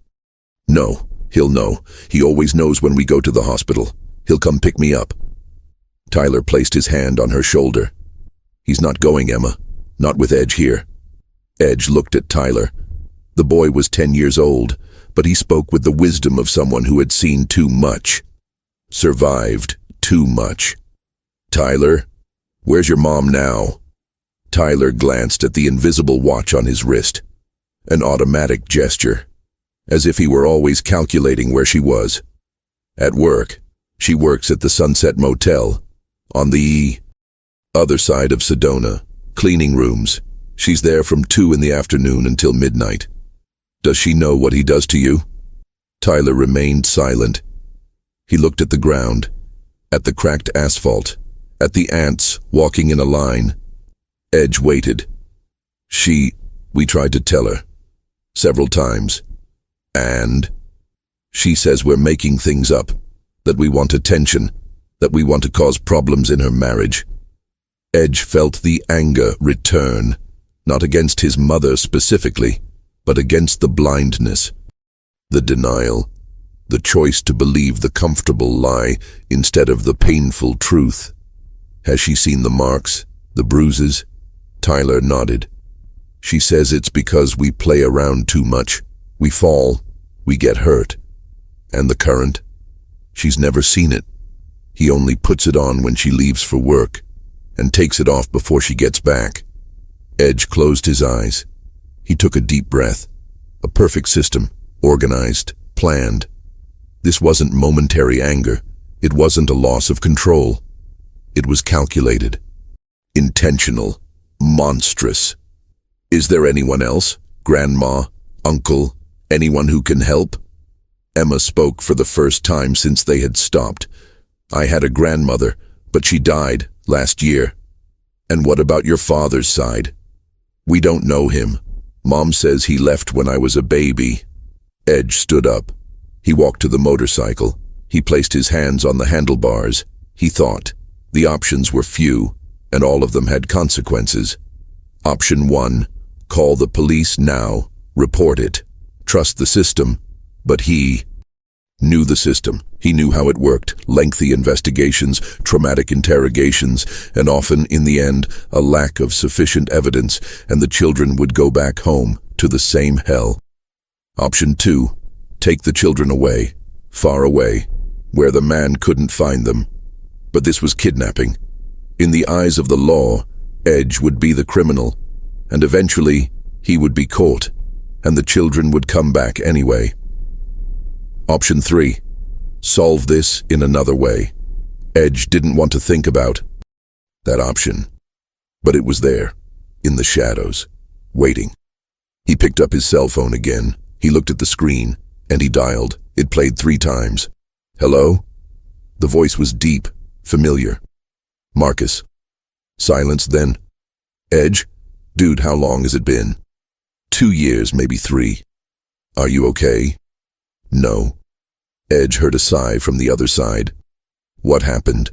"No, he'll know. He always knows when we go to the hospital. He'll come pick me up." Tyler placed his hand on her shoulder. "He's not going, Emma. Not with Edge here." Edge looked at Tyler. The boy was 10 years old, but he spoke with the wisdom of someone who had seen too much, survived too much. "Tyler, where's your mom now?" Tyler glanced at the invisible watch on his wrist, an automatic gesture, as if he were always calculating where she was. "At work. She works at the Sunset Motel, on the other side of Sedona, cleaning rooms. She's there from 2 in the afternoon until midnight. Does she know what he does to you?" Tyler remained silent. He looked at the ground, at the cracked asphalt, at the ants walking in a line. Edge waited. We tried to tell her, several times. And she says we're making things up, that we want attention, that we want to cause problems in her marriage. Edge felt the anger return, not against his mother specifically, but against the blindness, the denial, the choice to believe the comfortable lie instead of the painful truth. "Has she seen the marks, the bruises?" Tyler nodded. "She says it's because we play around too much. We fall, we get hurt. And the current? She's never seen it. He only puts it on when she leaves for work, and takes it off before she gets back." Edge closed his eyes. He took a deep breath. A perfect system, organized, planned. This wasn't momentary anger. It wasn't a loss of control. It was calculated, intentional, monstrous. "Is there anyone else? Grandma, uncle, anyone who can help?" Emma spoke for the first time since they had stopped. "I had a grandmother, but she died last year." "And what about your father's side?" "We don't know him. Mom says he left when I was a baby." Edge stood up. He walked to the motorcycle. He placed his hands on the handlebars. He thought. The options were few, and all of them had consequences. Option 1, call the police now, report it, trust the system. But he knew the system. He knew how it worked. Lengthy investigations, traumatic interrogations, and often, in the end, a lack of sufficient evidence, and the children would go back home to the same hell. Option 2, take the children away, far away, where the man couldn't find them. But this was kidnapping. In the eyes of the law, Edge would be the criminal, and eventually he would be caught, and the children would come back anyway. Option 3, solve this in another way. Edge didn't want to think about that option, but it was there, in the shadows, waiting. He picked up his cell phone again. He looked at the screen, and he dialed. It played 3 times. "Hello?" The voice was deep, familiar. "Marcus." Silence then. "Edge? Dude, how long has it been?" 2 years, maybe 3. "Are you okay?" "No." Edge heard a sigh from the other side. "What happened?"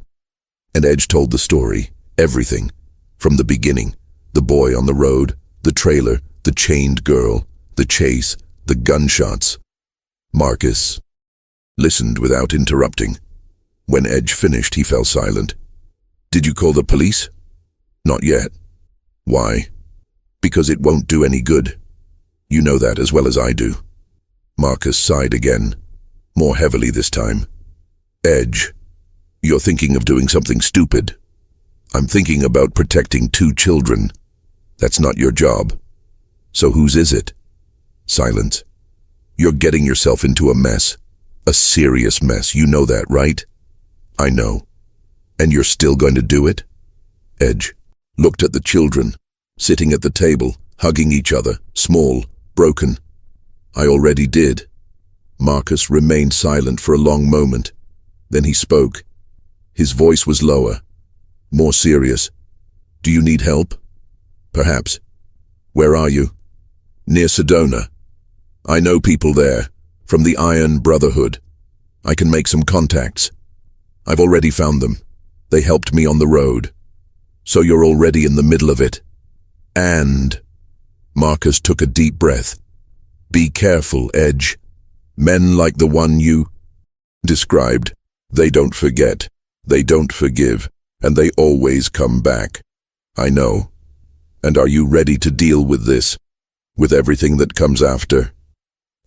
And Edge told the story, everything, from the beginning. The boy on the road, the trailer, the chained girl, the chase, the gunshots. Marcus listened without interrupting. When Edge finished, he fell silent. "Did you call the police?" "Not yet." "Why?" "Because it won't do any good. You know that as well as I do." Marcus sighed again, more heavily this time. Edge, you're thinking of doing something stupid. I'm thinking about protecting 2 children. That's not your job. So whose is it? Silence. You're getting yourself into a mess. A serious mess, you know that, right? I know. And you're still going to do it? Edge looked at the children, sitting at the table, hugging each other, small, broken. I already did. Marcus remained silent for a long moment. Then he spoke. His voice was lower, more serious. Do you need help? Perhaps. Where are you? Near Sedona. I know people there, from the Iron Brotherhood. I can make some contacts. I've already found them. They helped me on the road. So you're already in the middle of it. And... Marcus took a deep breath. Be careful, Edge. Men like the one you described, they don't forget, they don't forgive, and they always come back. I know. And are you ready to deal with this? With everything that comes after?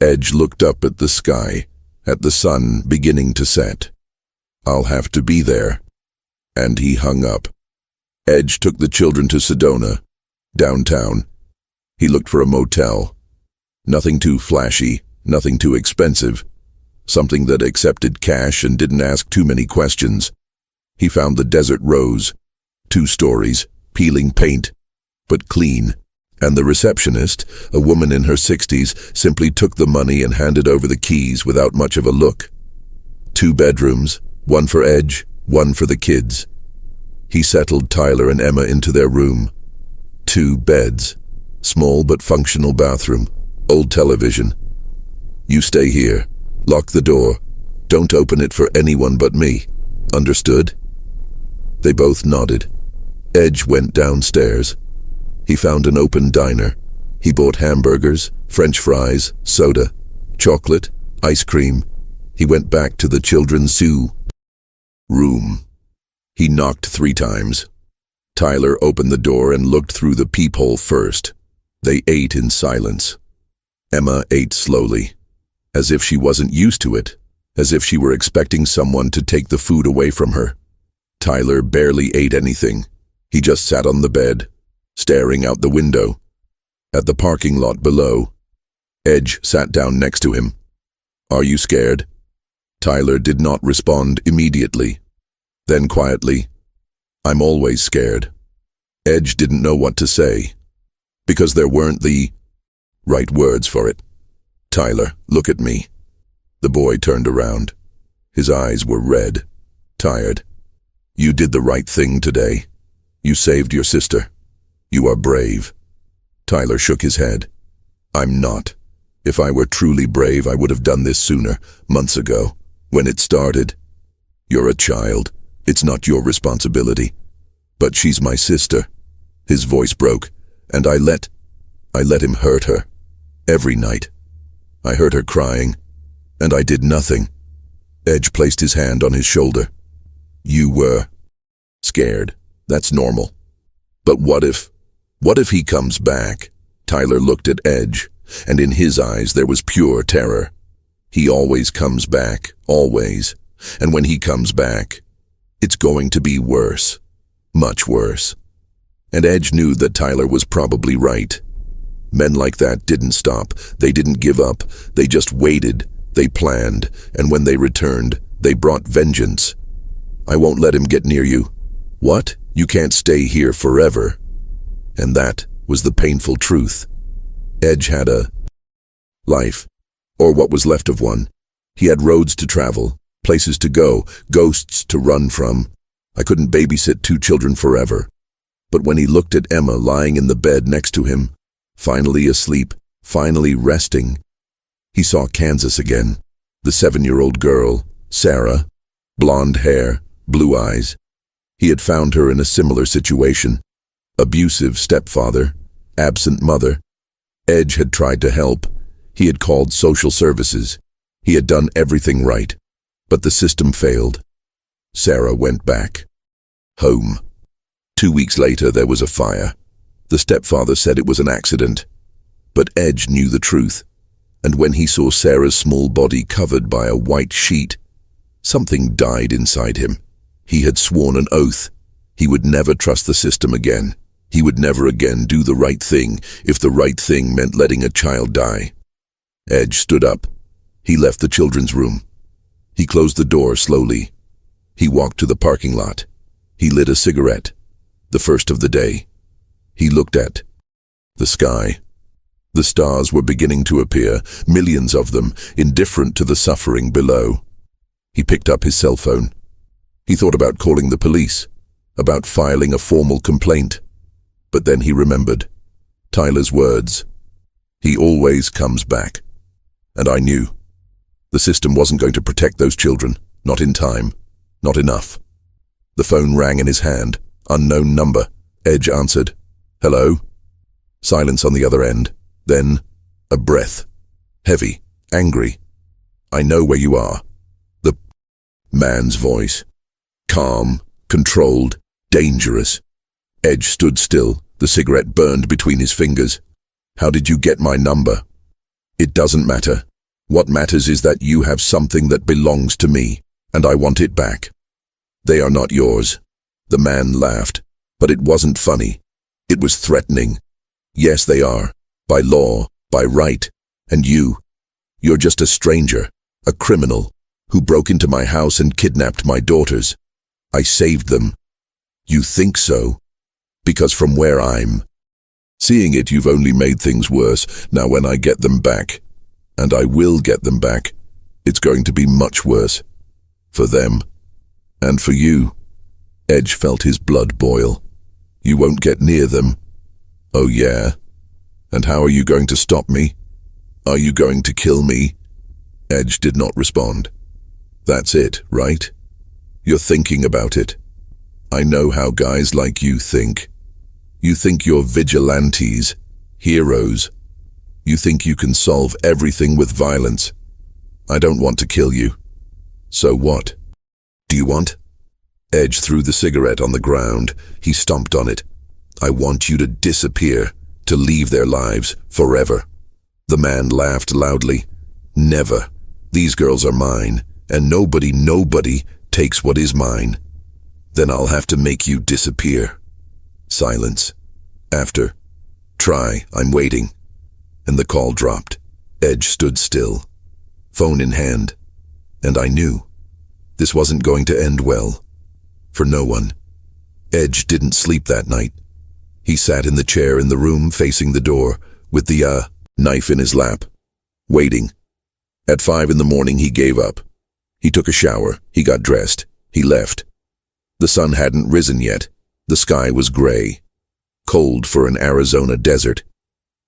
Edge looked up at the sky, at the sun beginning to set. I'll have to be there. And he hung up. Edge took the children to Sedona, downtown. He looked for a motel. Nothing too flashy, nothing too expensive. Something that accepted cash and didn't ask too many questions. He found the Desert Rose, 2 stories, peeling paint, but clean. And the receptionist, a woman in her 60s, simply took the money and handed over the keys without much of a look. 2 bedrooms, 1 for Edge, 1 for the kids. He settled Tyler and Emma into their room. 2 beds, small but functional bathroom, old television. You stay here. Lock the door. Don't open it for anyone but me. Understood? They both nodded. Edge went downstairs. He found an open diner. He bought hamburgers, French fries, soda, chocolate, ice cream. He went back to the children's room. He knocked 3 times. Tyler opened the door and looked through the peephole first. They ate in silence. Emma ate slowly, as if she wasn't used to it, as if she were expecting someone to take the food away from her. Tyler barely ate anything. He just sat on the bed, staring out the window. At the parking lot below, Edge sat down next to him. Are you scared? Tyler did not respond immediately. Then quietly, I'm always scared. Edge didn't know what to say, because there weren't the right words for it. Tyler, look at me. The boy turned around. His eyes were red, tired. You did the right thing today. You saved your sister. You are brave. Tyler shook his head. I'm not. If I were truly brave, I would have done this sooner, months ago, when it started. You're a child. It's not your responsibility. But she's my sister. His voice broke, and I let him hurt her. Every night. I heard her crying, and I did nothing. Edge placed his hand on his shoulder. You were scared. That's normal. But what if he comes back? Tyler looked at Edge, and in his eyes there was pure terror. He always comes back, always. And when he comes back, it's going to be worse. Much worse. And Edge knew that Tyler was probably right. Men like that didn't stop. They didn't give up. They just waited. They planned. And when they returned, they brought vengeance. I won't let him get near you. What? You can't stay here forever. And that was the painful truth. Edge had a life, or what was left of one. He had roads to travel, places to go, ghosts to run from. I couldn't babysit 2 children forever. But when he looked at Emma lying in the bed next to him, finally asleep, finally resting, he saw Kansas again, the 7-year-old girl, Sarah, blonde hair, blue eyes. He had found her in a similar situation. Abusive stepfather, absent mother. Edge had tried to help. He had called social services. He had done everything right. But the system failed. Sarah went back. Home. 2 weeks later, there was a fire. The stepfather said it was an accident. But Edge knew the truth. And when he saw Sarah's small body covered by a white sheet, something died inside him. He had sworn an oath. He would never trust the system again. He would never again do the right thing if the right thing meant letting a child die. Edge stood up. He left the children's room. He closed the door slowly. He walked to the parking lot. He lit a cigarette, the first of the day. He looked at the sky. The stars were beginning to appear, millions of them, indifferent to the suffering below. He picked up his cell phone. He thought about calling the police, about filing a formal complaint. But then he remembered Tyler's words. He always comes back. And I knew. The system wasn't going to protect those children, not in time, not enough. The phone rang in his hand. Unknown number. Edge answered. Hello? Silence on the other end. Then, a breath. Heavy, angry. I know where you are. The man's voice. Calm, controlled, dangerous. Edge stood still. The cigarette burned between his fingers. How did you get my number? It doesn't matter. What matters is that you have something that belongs to me, and I want it back. They are not yours. The man laughed, but it wasn't funny. It was threatening. Yes, they are. By law, by right. And you're just a stranger, a criminal, who broke into my house and kidnapped my daughters. I saved them. You think so? Because from where I'm seeing it, you've only made things worse. Now when I get them back, and I will get them back, it's going to be much worse. For them. And for you. Edge felt his blood boil. You won't get near them. Oh yeah? And how are you going to stop me? Are you going to kill me? Edge did not respond. That's it, right? You're thinking about it. I know how guys like you think. You think you're vigilantes, heroes. You think you can solve everything with violence. I don't want to kill you. So what? Do you want? Edge threw the cigarette on the ground. He stomped on it. I want you to disappear, to leave their lives forever. The man laughed loudly. Never. These girls are mine, and nobody takes what is mine. Then I'll have to make you disappear. Silence. After. Try, I'm waiting. And the call dropped. Edge stood still, phone in hand. And I knew. This wasn't going to end well. For no one. Edge didn't sleep that night. He sat in the chair in the room facing the door, with the knife in his lap, waiting. At 5 in the morning he gave up. He took a shower, he got dressed, he left. The sun hadn't risen yet. The sky was gray, cold for an Arizona desert.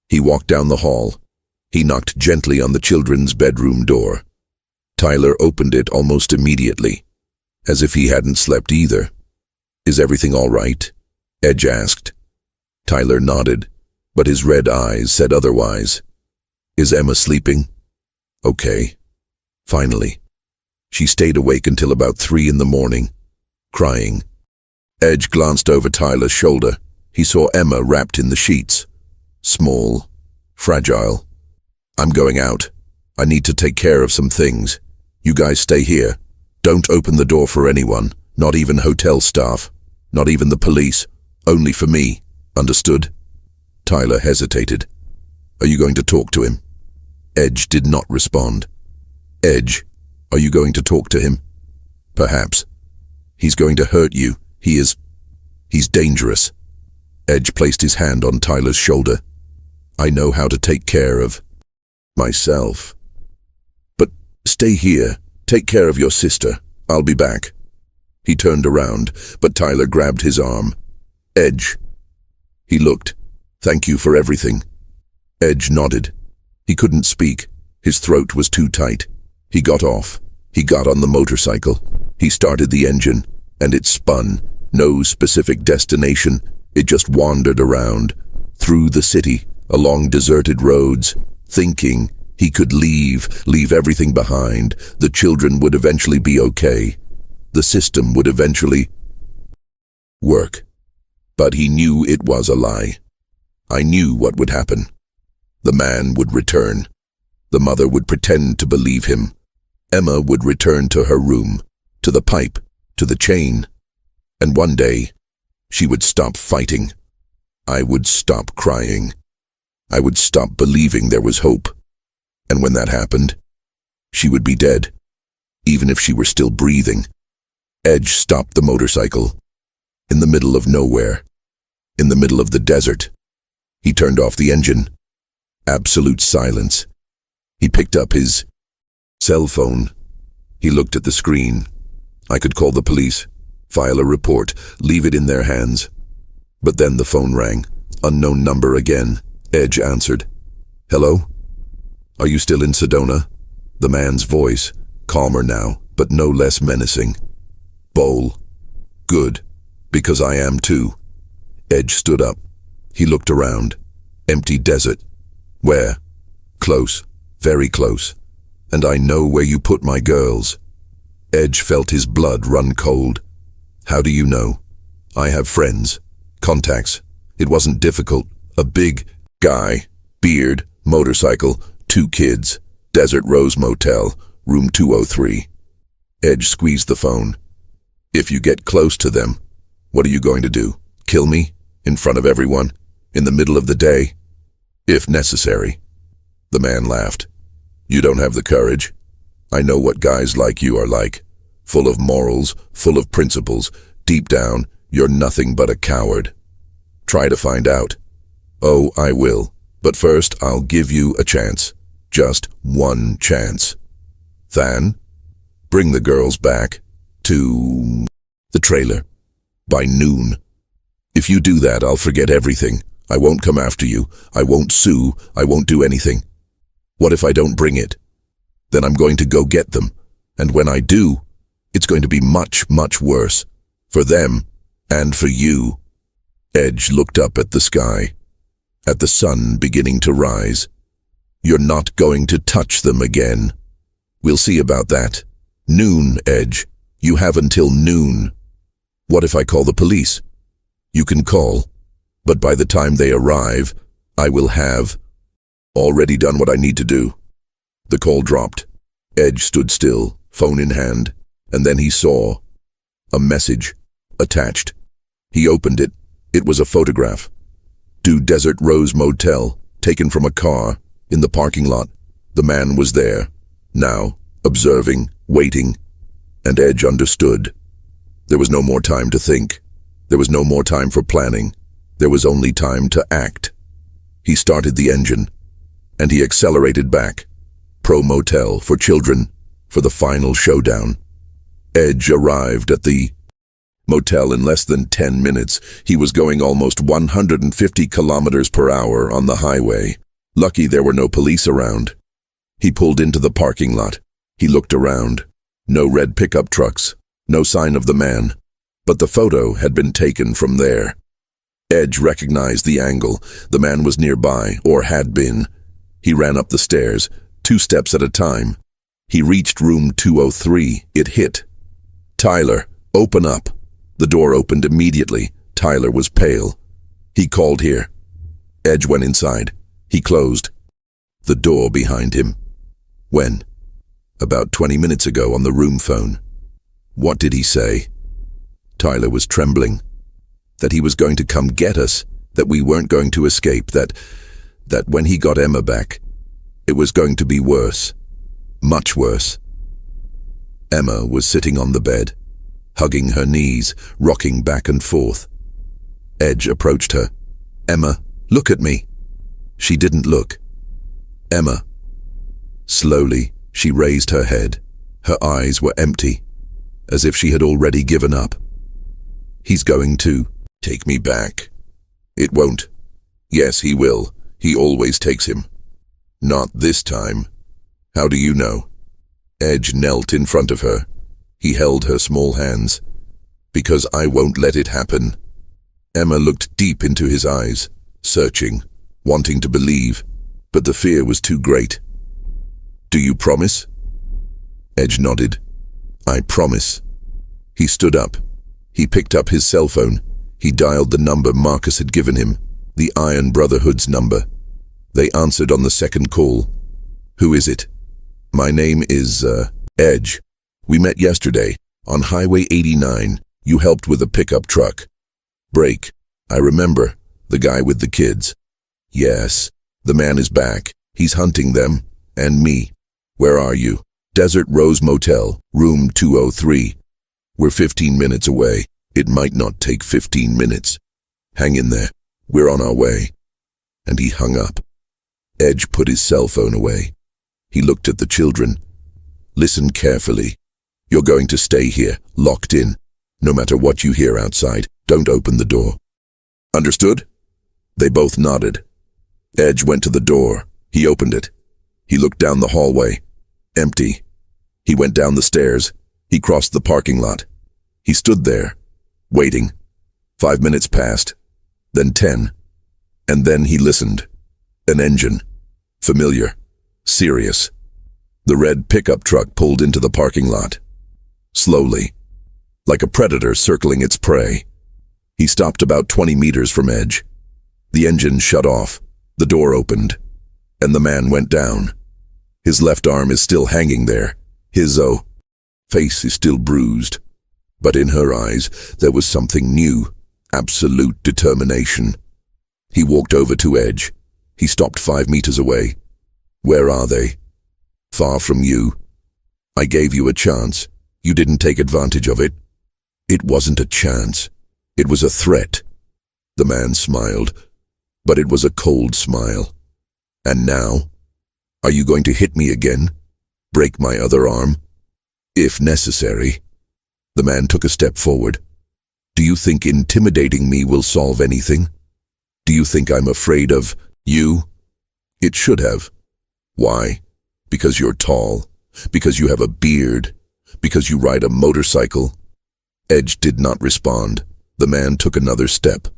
He walked down the hall. He knocked gently on the children's bedroom door. Tyler opened it almost immediately, as if he hadn't slept either. Is everything all right? Edge asked. Tyler nodded, but his red eyes said otherwise. Is Emma sleeping? Okay. Finally. She stayed awake until about 3 in the morning, crying. Edge glanced over Tyler's shoulder. He saw Emma wrapped in the sheets. Small, fragile. I'm going out. I need to take care of some things. You guys stay here. Don't open the door for anyone, not even hotel staff, not even the police, only for me. Understood? Tyler hesitated. Are you going to talk to him? Edge did not respond. Edge, are you going to talk to him? Perhaps. He's going to hurt you. He's dangerous. Edge placed his hand on Tyler's shoulder. I know how to take care of myself. But stay here. Take care of your sister. I'll be back. He turned around, but Tyler grabbed his arm. Edge. He looked. Thank you for everything. Edge nodded. He couldn't speak. His throat was too tight. He got off. He got on the motorcycle. He started the engine, and it spun. No specific destination. It just wandered around, through the city, along deserted roads, thinking he could leave everything behind. The children would eventually be okay. The system would eventually work. But he knew it was a lie. I knew what would happen. The man would return. The mother would pretend to believe him. Emma would return to her room, to the pipe, to the chain. And one day, she would stop fighting. I would stop crying. I would stop believing there was hope. And when that happened, she would be dead, even if she were still breathing. Edge stopped the motorcycle, in the middle of nowhere, in the middle of the desert. He turned off the engine. Absolute silence. He picked up his cell phone. He looked at the screen. I could call the police, file a report, leave it in their hands. But then the phone rang. Unknown number again. Edge answered. Hello? Are you still in Sedona? The man's voice, calmer now, but no less menacing. Bowl. Good, because I am too. Edge stood up. He looked around. Empty desert. Where? Close. Very close. And I know where you put my girls. Edge felt his blood run cold. How do you know? I have friends. Contacts. It wasn't difficult. A big guy. Beard. Motorcycle. 2 kids. Desert Rose Motel. Room 203. Edge squeezed the phone. If you get close to them, what are you going to do? Kill me? In front of everyone? In the middle of the day? If necessary. The man laughed. You don't have the courage. I know what guys like you are like. Full of morals, full of principles. Deep down, you're nothing but a coward. Try to find out. Oh, I will. But first, I'll give you a chance. Just one chance. Than, bring the girls back to the trailer by noon. If you do that, I'll forget everything. I won't come after you. I won't sue. I won't do anything. What if I don't bring it? Then I'm going to go get them. And when I do, it's going to be much, much worse. For them and for you. Edge looked up at the sky, at the sun beginning to rise. You're not going to touch them again. We'll see about that. Noon, Edge. You have until noon. What if I call the police? You can call, but by the time they arrive, I will have already done what I need to do. The call dropped. Edge stood still, phone in hand, and then he saw a message attached. He opened it. It was a photograph. To Desert Rose Motel, taken from a car, in the parking lot. The man was there, now, observing, waiting, and Edge understood. There was no more time to think. There was no more time for planning. There was only time to act. He started the engine, and he accelerated back. Pro Motel for children, for the final showdown. Edge arrived at the motel in less than 10 minutes. He was going almost 150 kilometers per hour on the highway. Lucky there were no police around. He pulled into the parking lot. He looked around. No red pickup trucks. No sign of the man. But the photo had been taken from there. Edge recognized the angle. The man was nearby, or had been. He ran up the stairs, 2 steps at a time. He reached room 203. It hit. Tyler, open up. The door opened immediately. Tyler was pale. He called here. Edge went inside. He closed the door behind him. When? About 20 minutes ago on the room phone. What did he say? Tyler was trembling. That he was going to come get us, that we weren't going to escape, that when he got Emma back, it was going to be worse. Much worse. Emma was sitting on the bed, hugging her knees, rocking back and forth. Edge approached her. Emma, look at me. She didn't look. Emma. Slowly, she raised her head. Her eyes were empty, as if she had already given up. He's going to take me back. It won't. Yes, he will. He always takes him. Not this time. How do you know? Edge knelt in front of her. He held her small hands. Because I won't let it happen. Emma looked deep into his eyes, searching, wanting to believe, but the fear was too great. Do you promise? Edge nodded. I promise. He stood up. He picked up his cell phone. He dialed the number Marcus had given him, the Iron Brotherhood's number. They answered on the second call. Who is it? My name is, Edge. We met yesterday, on Highway 89. You helped with a pickup truck. Break. I remember. The guy with the kids. Yes. The man is back. He's hunting them. And me. Where are you? Desert Rose Motel, room 203. We're 15 minutes away. It might not take 15 minutes. Hang in there. We're on our way. And he hung up. Edge put his cell phone away. He looked at the children. Listen carefully. You're going to stay here, locked in. No matter what you hear outside, don't open the door. Understood? They both nodded. Edge went to the door. He opened it. He looked down the hallway. Empty. He went down the stairs. He crossed the parking lot. He stood there, waiting. 5 minutes passed, then 10. And then he listened. An engine. Familiar. Serious. The red pickup truck pulled into the parking lot. Slowly. Like a predator circling its prey. He stopped about 20 meters from Edge. The engine shut off. The door opened. And the man went down. His left arm is still hanging there. His face is still bruised. But in her eyes, there was something new. Absolute determination. He walked over to Edge. He stopped 5 meters away. Where are they? Far from you. I gave you a chance. You didn't take advantage of it. It wasn't a chance. It was a threat. The man smiled, but it was a cold smile. And now? Are you going to hit me again? Break my other arm? If necessary. The man took a step forward. Do you think intimidating me will solve anything? Do you think I'm afraid of you? It should have. Why? Because you're tall. Because you have a beard. Because you ride a motorcycle. Edge did not respond. The man took another step.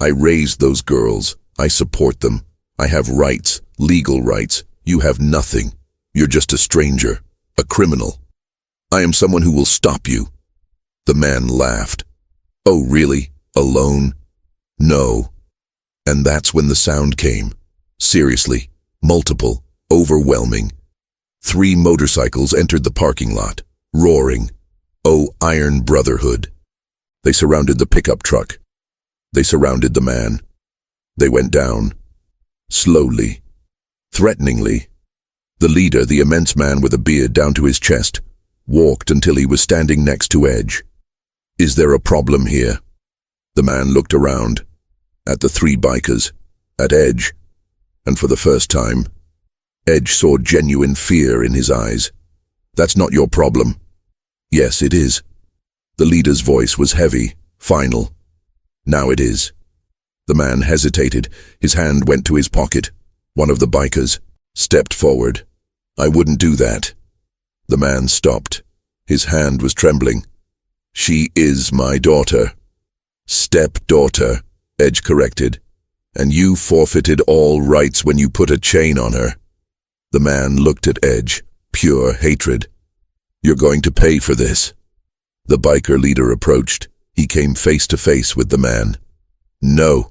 I raised those girls. I support them. I have rights, legal rights. You have nothing. You're just a stranger, a criminal. I am someone who will stop you. The man laughed. Oh, really? Alone? No. And that's when the sound came. Seriously, multiple, overwhelming. 3 motorcycles entered the parking lot, roaring. Oh, Iron Brotherhood. They surrounded the pickup truck. They surrounded the man. They went down. Slowly. Threateningly. The leader, the immense man with a beard down to his chest, walked until he was standing next to Edge. Is there a problem here? The man looked around. At the 3 bikers. At Edge. And for the first time, Edge saw genuine fear in his eyes. That's not your problem. Yes, it is. The leader's voice was heavy, final. Now it is. The man hesitated. His hand went to his pocket. One of the bikers stepped forward. I wouldn't do that. The man stopped. His hand was trembling. She is my daughter. Stepdaughter, Edge corrected. And you forfeited all rights when you put a chain on her. The man looked at Edge, pure hatred. You're going to pay for this. The biker leader approached. He came face to face with the man. No,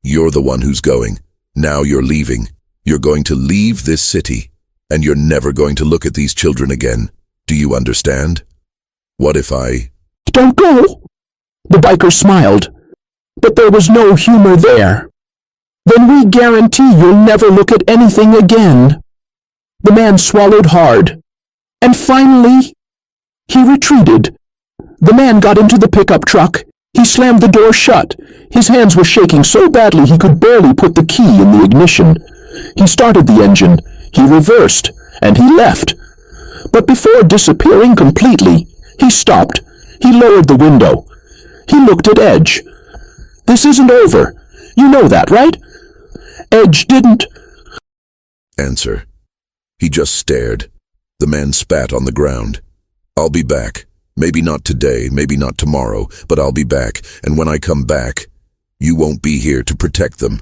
you're the one who's going. Now you're leaving. You're going to leave this city, and you're never going to look at these children again. Do you understand? What if I... Don't go! The biker smiled, but there was no humor there. Then we guarantee you'll never look at anything again. The man swallowed hard, and finally, he retreated. The man got into the pickup truck. He slammed the door shut. His hands were shaking so badly he could barely put the key in the ignition. He started the engine. He reversed, and he left. But before disappearing completely, he stopped. He lowered the window. He looked at Edge. This isn't over. You know that, right? Edge didn't answer. He just stared. The man spat on the ground. I'll be back. Maybe not today, maybe not tomorrow, but I'll be back, and when I come back, you won't be here to protect them.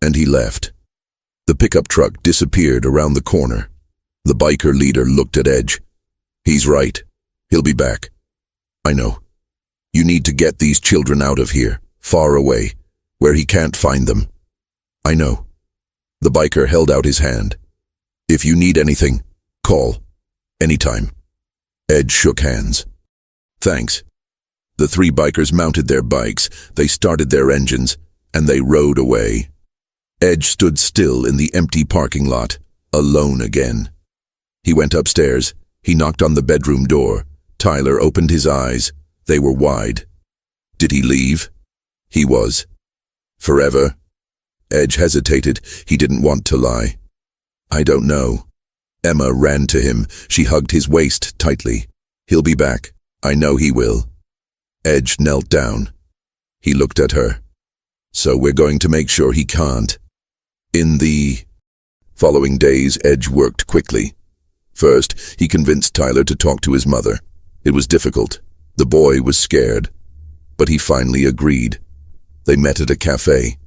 And he left. The pickup truck disappeared around the corner. The biker leader looked at Edge. He's right. He'll be back. I know. You need to get these children out of here, far away, where he can't find them. I know. The biker held out his hand. If you need anything, call. Anytime. Edge shook hands. Thanks. The three bikers mounted their bikes, they started their engines, and they rode away. Edge stood still in the empty parking lot, alone again. He went upstairs. He knocked on the bedroom door. Tyler opened his eyes. They were wide. Did he leave? He was. Forever? Edge hesitated. He didn't want to lie. I don't know. Emma ran to him. She hugged his waist tightly. He'll be back. I know he will. Edge knelt down. He looked at her. So we're going to make sure he can't. In the following days, Edge worked quickly. First, he convinced Tyler to talk to his mother. It was difficult. The boy was scared. But he finally agreed. They met at a cafe.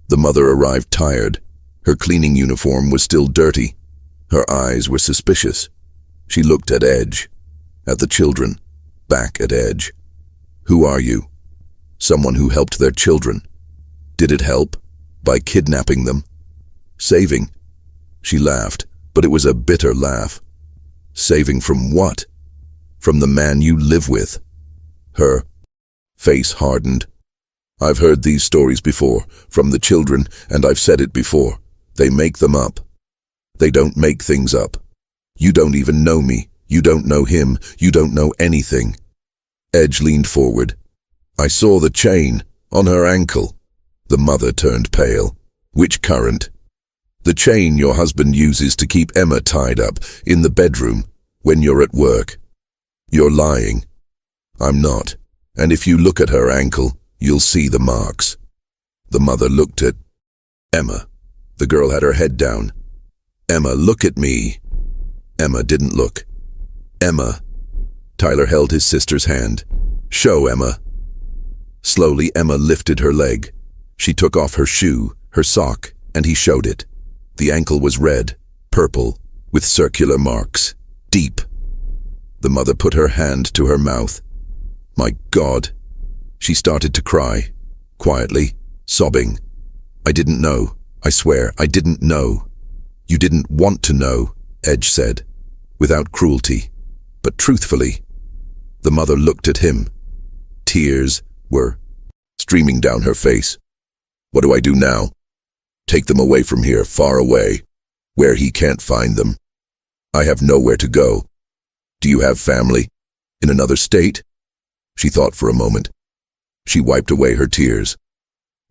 The mother arrived tired. Her cleaning uniform was still dirty. Her eyes were suspicious. She looked at Edge, at the children, back at Edge. Who are you? Someone who helped their children. Did it help? By kidnapping them? Saving? She laughed, but it was a bitter laugh. Saving from what? From the man you live with. Her face hardened. I've heard these stories before, from the children, and I've said it before. They make them up. They don't make things up. You don't even know me. You don't know him. You don't know anything. Edge leaned forward. I saw the chain on her ankle. The mother turned pale. Which current? The chain your husband uses to keep Emma tied up in the bedroom when you're at work. You're lying. I'm not. And if you look at her ankle, you'll see the marks. The mother looked at Emma. The girl had her head down. Emma, look at me. Emma didn't look. Emma. Tyler held his sister's hand. Show, Emma. Slowly, Emma lifted her leg. She took off her shoe, her sock, and he showed it. The ankle was red, purple, with circular marks, deep. The mother put her hand to her mouth. My God. She started to cry, quietly, sobbing. I didn't know. I swear, I didn't know. You didn't want to know, Edge said, without cruelty, but truthfully. The mother looked at him. Tears were streaming down her face. What do I do now? Take them away from here, far away, where he can't find them. I have nowhere to go. Do you have family? In another state? She thought for a moment. She wiped away her tears.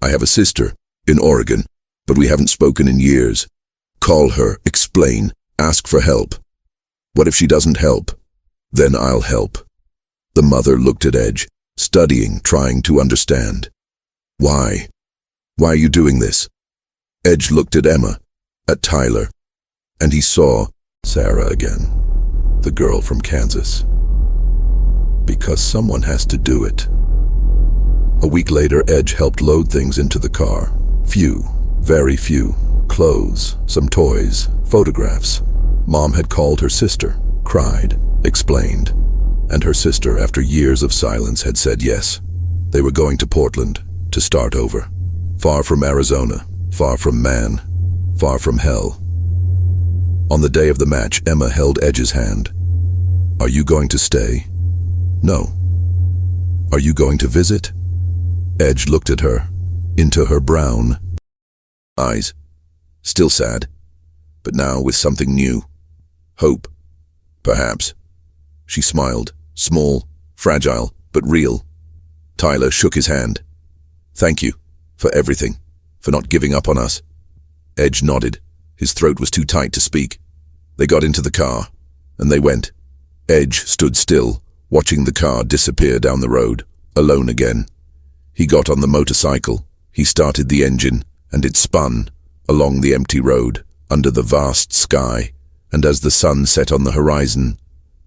I have a sister, in Oregon, but we haven't spoken in years. Call her, explain, ask for help. What if she doesn't help? Then I'll help. The mother looked at Edge, studying, trying to understand. Why? Why are you doing this? Edge looked at Emma, at Tyler, and he saw Sarah again, the girl from Kansas. Because someone has to do it. A week later, Edge helped load things into the car. Few, very few. Clothes, some toys, photographs. Mom had called her sister, cried, explained. And her sister, after years of silence, had said yes. They were going to Portland, to start over. Far from Arizona, far from man, far from hell. On the day of the match, Emma held Edge's hand. Are you going to stay? No. Are you going to visit? Edge looked at her, into her brown eyes. Still sad, but now with something new. Hope, perhaps. She smiled, small, fragile, but real. Tyler shook his hand. Thank you, for everything, for not giving up on us. Edge nodded. His throat was too tight to speak. They got into the car, and they went. Edge stood still, watching the car disappear down the road, alone again. He got on the motorcycle. He started the engine, and it spun, along the empty road, under the vast sky, and as the sun set on the horizon,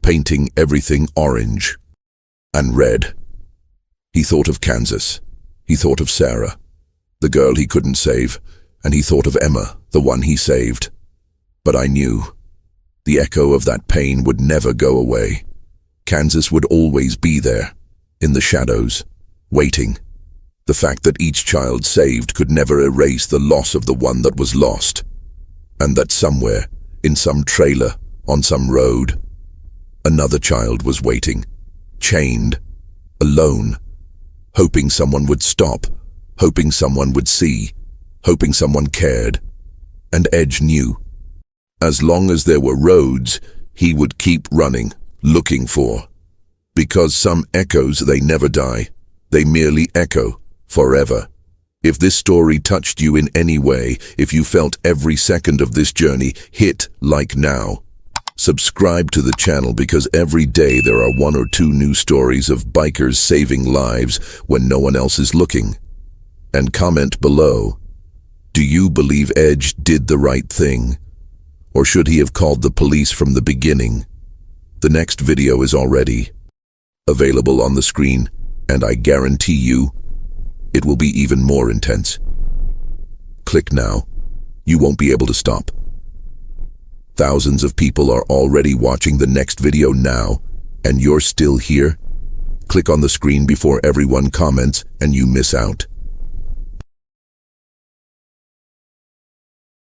painting everything orange and red. He thought of Kansas. He thought of Sarah, the girl he couldn't save, and he thought of Emma, the one he saved. But I knew. The echo of that pain would never go away. Kansas would always be there, in the shadows, waiting. The fact that each child saved could never erase the loss of the one that was lost, and that somewhere, in some trailer, on some road. Another child was waiting, chained, alone, hoping someone would stop, hoping someone would see, hoping someone cared. And Edge knew. As long as there were roads, he would keep running, looking for. Because some echoes, they never die. They merely echo, forever. If this story touched you in any way, if you felt every second of this journey, hit like now. Subscribe to the channel because every day there are 1 or 2 new stories of bikers saving lives when no one else is looking. And comment below, do you believe Edge did the right thing? Or should he have called the police from the beginning? The next video is already available on the screen, and I guarantee you, it will be even more intense. Click now. You won't be able to stop. Thousands of people are already watching the next video now, and you're still here? Click on the screen before everyone comments and you miss out.